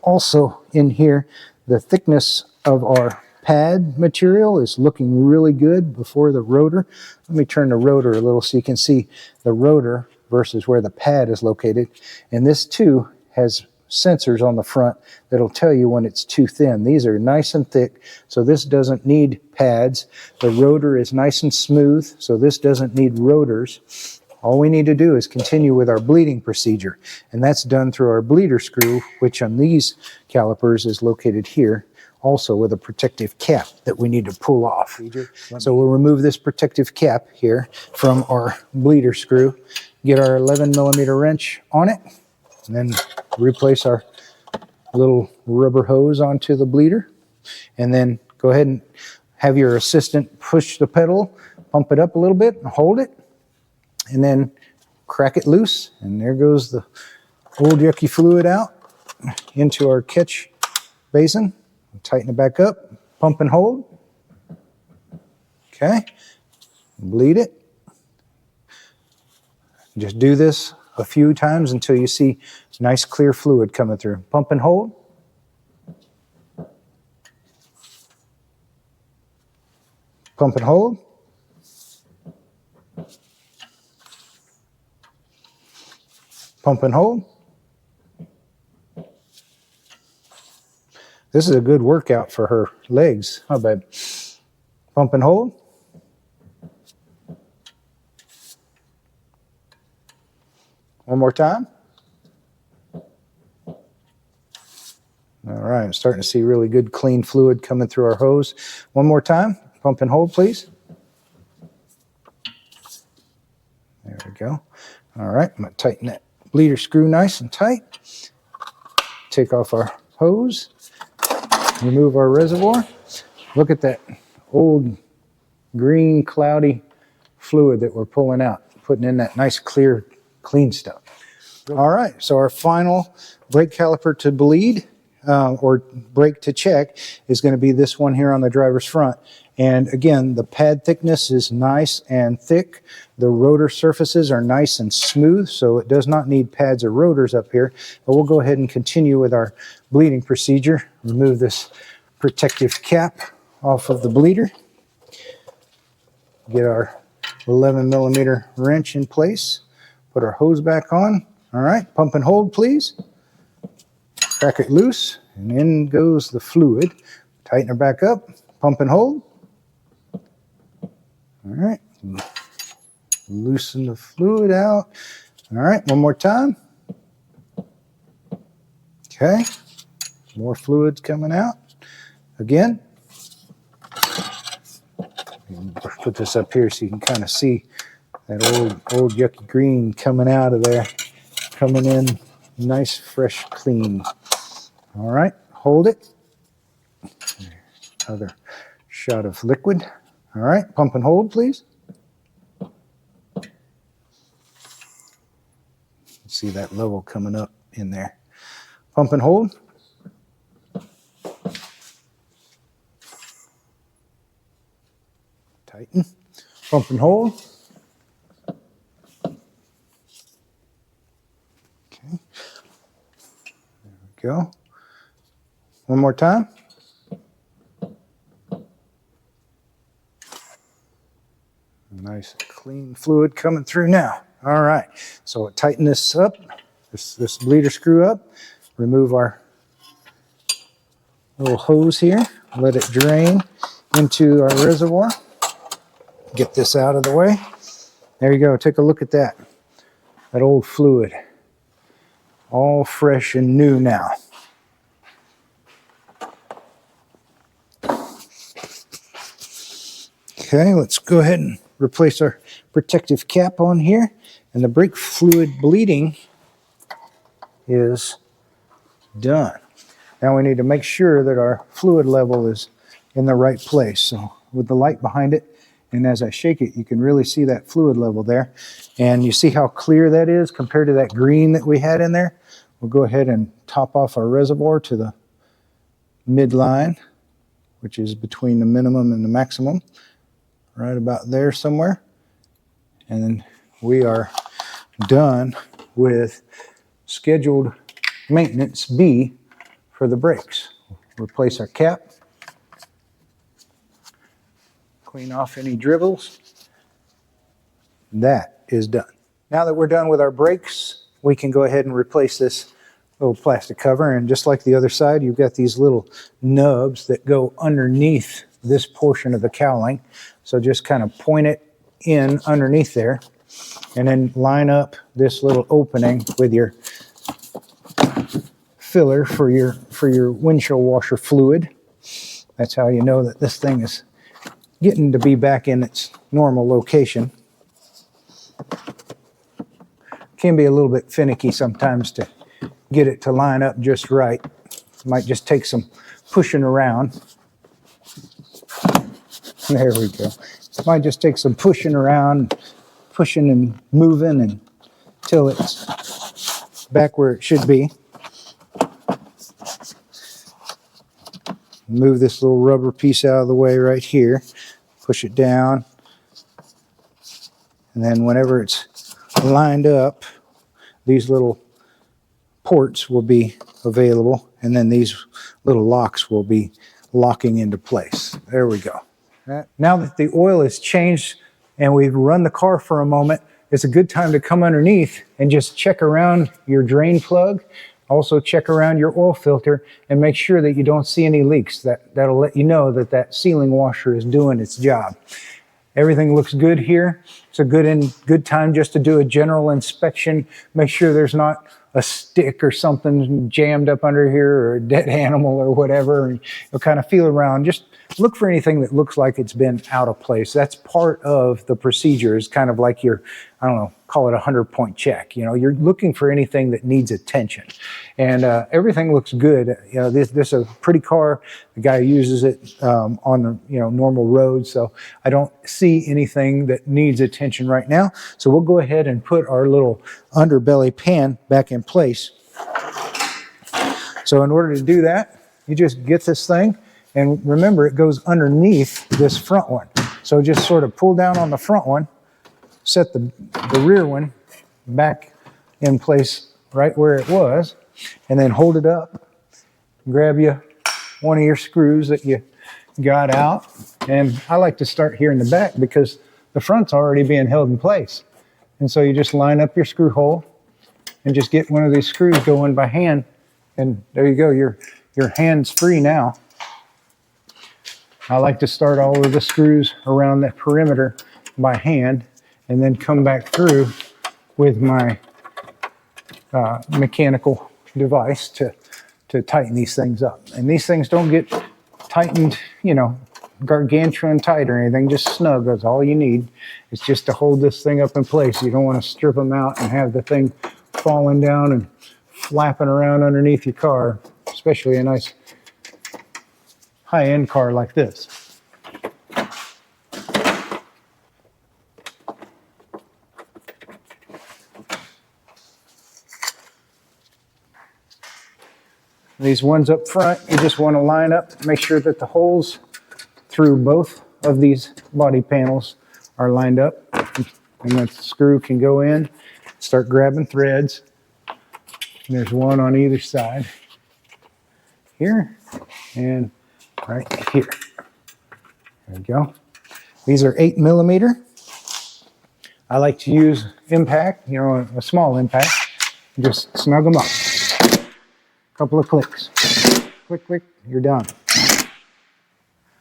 also in here the thickness of our pad material is looking really good before the rotor. Let me turn the rotor a little so you can see the rotor versus where the pad is located. And this too has sensors on the front that'll tell you when it's too thin. These are nice and thick, so this doesn't need pads. The rotor is nice and smooth, so this doesn't need rotors. All we need to do is continue with our bleeding procedure, and that's done through our bleeder screw, which on these calipers is located here, also with a protective cap that we need to pull off. So we'll remove this protective cap here from our bleeder screw, get our 11mm wrench on it, and then replace our little rubber hose onto the bleeder, and then go ahead and have your assistant push the pedal, pump it up a little bit, and hold it, and then crack it loose, and there goes the old yucky fluid out into our catch basin. Tighten it back up, pump and hold. Okay, bleed it. Just do this a few times until you see nice clear fluid coming through. Pump and hold. Pump and hold. Pump and hold. This is a good workout for her legs, huh, babe? Pump and hold. One more time. All right, I'm starting to see really good clean fluid coming through our hose. One more time. Pump and hold, please. There we go. All right, I'm going to tighten that bleeder screw nice and tight. Take off our hose. Remove our reservoir. Look at that old green cloudy fluid that we're pulling out, putting in that nice clear clean stuff. All right, so our final brake caliper to bleed or brake to check is going to be this one here on the driver's front. And again, the pad thickness is nice and thick. The rotor surfaces are nice and smooth, so it does not need pads or rotors up here. But we'll go ahead and continue with our bleeding procedure. Remove this protective cap off of the bleeder. Get our 11mm wrench in place. Put our hose back on. All right, pump and hold, please. Crack it loose, and in goes the fluid. Tighten it back up, pump and hold. All right, loosen the fluid out. All right, one more time. Okay, more fluids coming out. Again, put this up here so you can kind of see that old yucky green coming out of there, coming in nice, fresh, clean. All right, hold it. Another shot of liquid. All right, pump and hold, please. See that level coming up in there. Pump and hold. Tighten. Pump and hold. Okay. There we go. One more time. Nice clean fluid coming through now. All right, so tighten this up, this bleeder screw up, remove our little hose here, let it drain into our reservoir. Get this out of the way. There you go, take a look at that. That old fluid, all fresh and new now. Okay, let's go ahead and replace our protective cap on here. And the brake fluid bleeding is done. Now we need to make sure that our fluid level is in the right place. So with the light behind it, and as I shake it, you can really see that fluid level there. And you see how clear that is compared to that green that we had in there? We'll go ahead and top off our reservoir to the midline, which is between the minimum and the maximum, right about there somewhere. And then we are done with scheduled maintenance B for the brakes. Replace our cap, clean off any dribbles. That is done. Now that we're done with our brakes, we can go ahead and replace this little plastic cover. And just like the other side, you've got these little nubs that go underneath this portion of the cowling. So just kind of point it in underneath there and then line up this little opening with your filler for your windshield washer fluid. That's how you know that this thing is getting to be back in its normal location. Can be a little bit finicky sometimes to get it to line up just right. Might just take some pushing around. There we go. Might just take some pushing around, pushing and moving until it's back where it should be. Move this little rubber piece out of the way right here. Push it down. And then whenever it's lined up, these little ports will be available. And then these little locks will be locking into place. There we go. Now that the oil is changed and we've run the car for a moment, it's a good time to come underneath and just check around your drain plug. Also check around your oil filter and make sure that you don't see any leaks. That'll let you know that that sealing washer is doing its job. Everything looks good here. It's a good time just to do a general inspection. Make sure there's not a stick or something jammed up under here or a dead animal or whatever. And you'll kind of feel around. Just look for anything that looks like it's been out of place. That's part of the procedure. It's kind of like your, I don't know, call it a 100-point check. You know, you're looking for anything that needs attention. And everything looks good. You know, this is a pretty car. The guy uses it on the normal roads. So I don't see anything that needs attention right now. So we'll go ahead and put our little underbelly pan back in place. So in order to do that, you just get this thing. And remember, it goes underneath this front one. So just sort of pull down on the front one, set the rear one back in place right where it was, and then hold it up. Grab you one of your screws that you got out. And I like to start here in the back because the front's already being held in place. And so you just line up your screw hole and just get one of these screws going by hand. And there you go, your hand's free now. I like to start all of the screws around that perimeter by hand and then come back through with my mechanical device to tighten these things up. And these things don't get tightened, gargantuan tight or anything, just snug. That's all you need. It's just to hold this thing up in place. You don't want to strip them out and have the thing falling down and flapping around underneath your car, especially a nice high-end car like this. These ones up front, you just want to line up, make sure that the holes through both of these body panels are lined up. And that screw can go in, start grabbing threads. And there's one on either side. Here and right here. There we go. These are 8mm. I like to use impact, a small impact. Just snug them up. Couple of clicks. Click, click, you're done.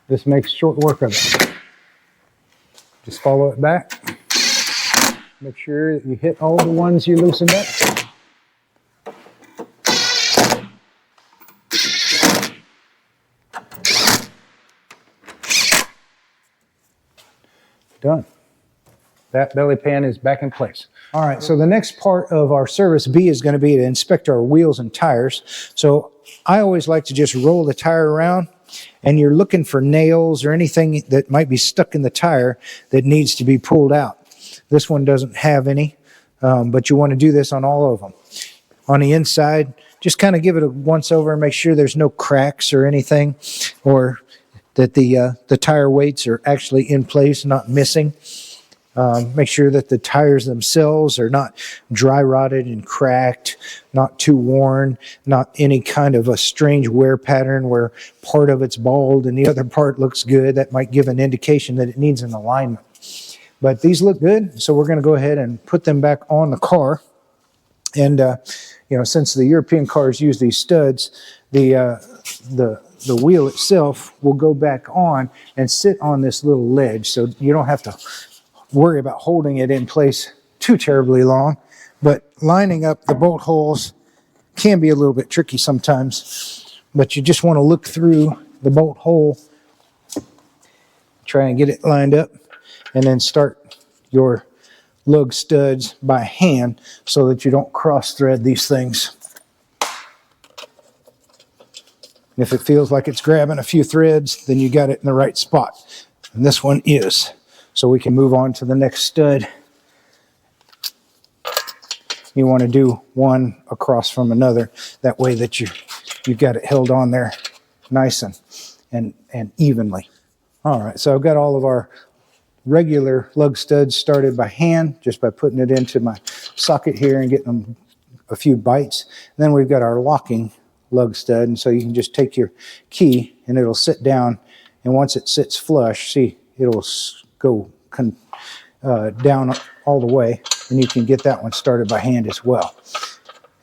This makes short work of it. Just follow it back. Make sure that you hit all the ones you loosened up. Done. That belly pan is back in place. All right, so the next part of our service B is going to be to inspect our wheels and tires. So I always like to just roll the tire around, and you're looking for nails or anything that might be stuck in the tire that needs to be pulled out. This one doesn't have any, but you want to do this on all of them. On the inside, just kind of give it a once over and make sure there's no cracks or anything, or that the tire weights are actually in place, not missing. Make sure that the tires themselves are not dry rotted and cracked, not too worn, not any kind of a strange wear pattern where part of it's bald and the other part looks good. That might give an indication that it needs an alignment. But these look good, so we're going to go ahead and put them back on the car. And since the European cars use these studs, the wheel itself will go back on and sit on this little ledge, so you don't have to worry about holding it in place too terribly long. But lining up the bolt holes can be a little bit tricky sometimes, but you just want to look through the bolt hole, try and get it lined up, and then start your lug studs by hand so that you don't cross thread these things. If it feels like it's grabbing a few threads, then you got it in the right spot. And this one is. So we can move on to the next stud. You want to do one across from another. That way that you've got it held on there nice and evenly. All right, so I've got all of our regular lug studs started by hand, just by putting it into my socket here and getting them a few bites. And then we've got our locking lug stud, and so you can just take your key and it'll sit down, and once it sits flush, see, it'll go down all the way, and you can get that one started by hand as well.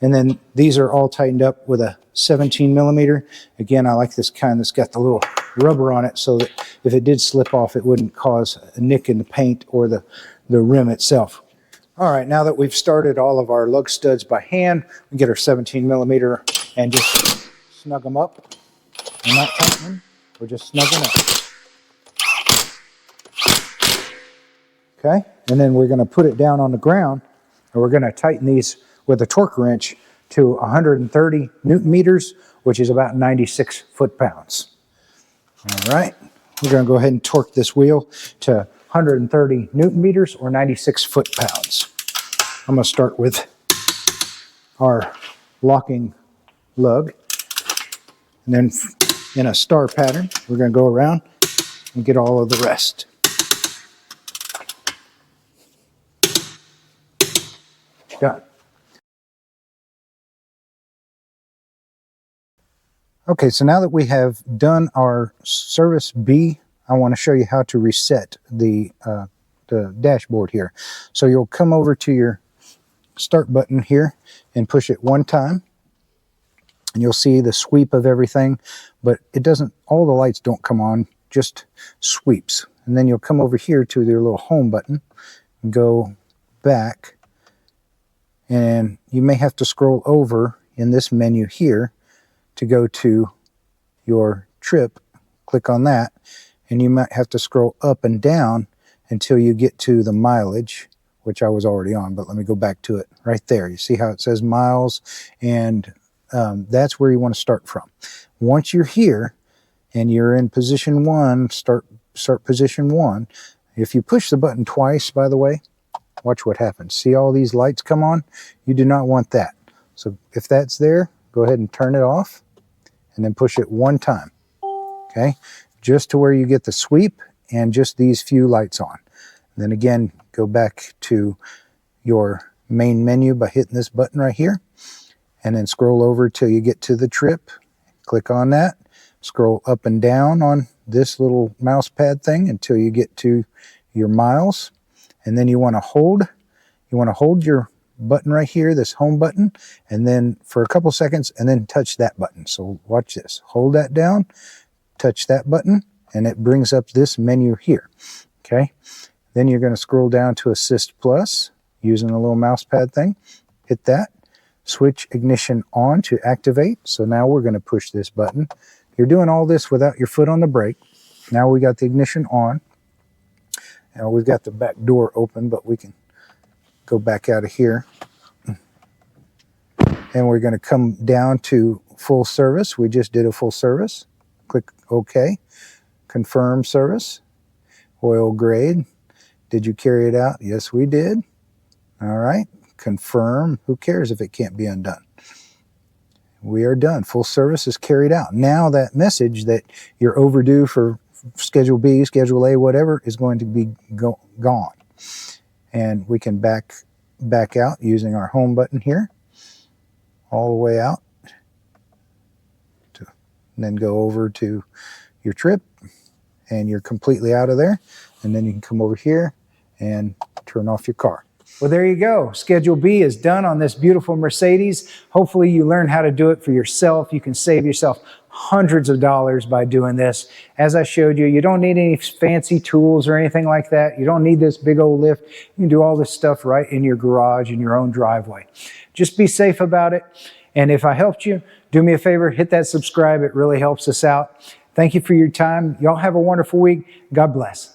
And then these are all tightened up with a 17mm. Again, I like this kind that's got the little rubber on it so that if it did slip off, it wouldn't cause a nick in the paint or the rim itself. All right, now that we've started all of our lug studs by hand, we get our 17mm and just snug them up. We're not tightening them, we're just snugging up. Okay, and then we're going to put it down on the ground, and we're going to tighten these with a torque wrench to 130 Newton meters, which is about 96 foot-pounds. All right, we're going to go ahead and torque this wheel to 130 Newton meters or 96 foot-pounds. I'm going to start with our locking lug, and then in a star pattern, we're going to go around and get all of the rest. Done. Okay, so now that we have done our service B, I want to show you how to reset the dashboard here. So you'll come over to your start button here and push it one time, and you'll see the sweep of everything, but it doesn't, all the lights don't come on, just sweeps. And then you'll come over here to your little home button and go back. And you may have to scroll over in this menu here to go to your trip. Click on that, and you might have to scroll up and down until you get to the mileage, which I was already on, but let me go back to it right there. You see how it says miles, and that's where you want to start from. Once you're here and you're in position 1, start position 1. If you push the button twice, by the way, watch what happens. See all these lights come on? You do not want that. So if that's there, go ahead and turn it off. and then push it one time. Okay, just to where you get the sweep and just these few lights on. Then again, go back to your main menu by hitting this button right here, and then scroll over till you get to the trip. Click on that, scroll up and down on this little mouse pad thing until you get to your miles, and then you want to hold your button right here, this home button, and then for a couple seconds, and then touch that button. So watch this, hold that down, touch that button, and it brings up this menu here. Okay, then you're going to scroll down to Assist Plus using a little mouse pad thing, hit that, switch ignition on to activate. So now we're going to push this button. You're doing all this without your foot on the brake. Now we got the ignition on. Now we've got the back door open, but we can go back out of here. And we're going to come down to full service. We just did a full service. Click OK. Confirm service. Oil grade. Did you carry it out? Yes, we did. All right. Confirm. Who cares if it can't be undone? We are done. Full service is carried out. Now that message that you're overdue for Schedule B, Schedule A, whatever, is going to be gone. And we can back out using our home button here, all the way out, and then go over to your trip, and you're completely out of there. And then you can come over here and turn off your car. Well, there you go. Schedule B is done on this beautiful Mercedes. Hopefully you learn how to do it for yourself. You can save yourself hundreds of dollars by doing this. As I showed you, you don't need any fancy tools or anything like that. You don't need this big old lift. You can do all this stuff right in your garage, in your own driveway. Just be safe about it. And if I helped you, do me a favor, hit that subscribe. It really helps us out. Thank you for your time. Y'all have a wonderful week. God bless.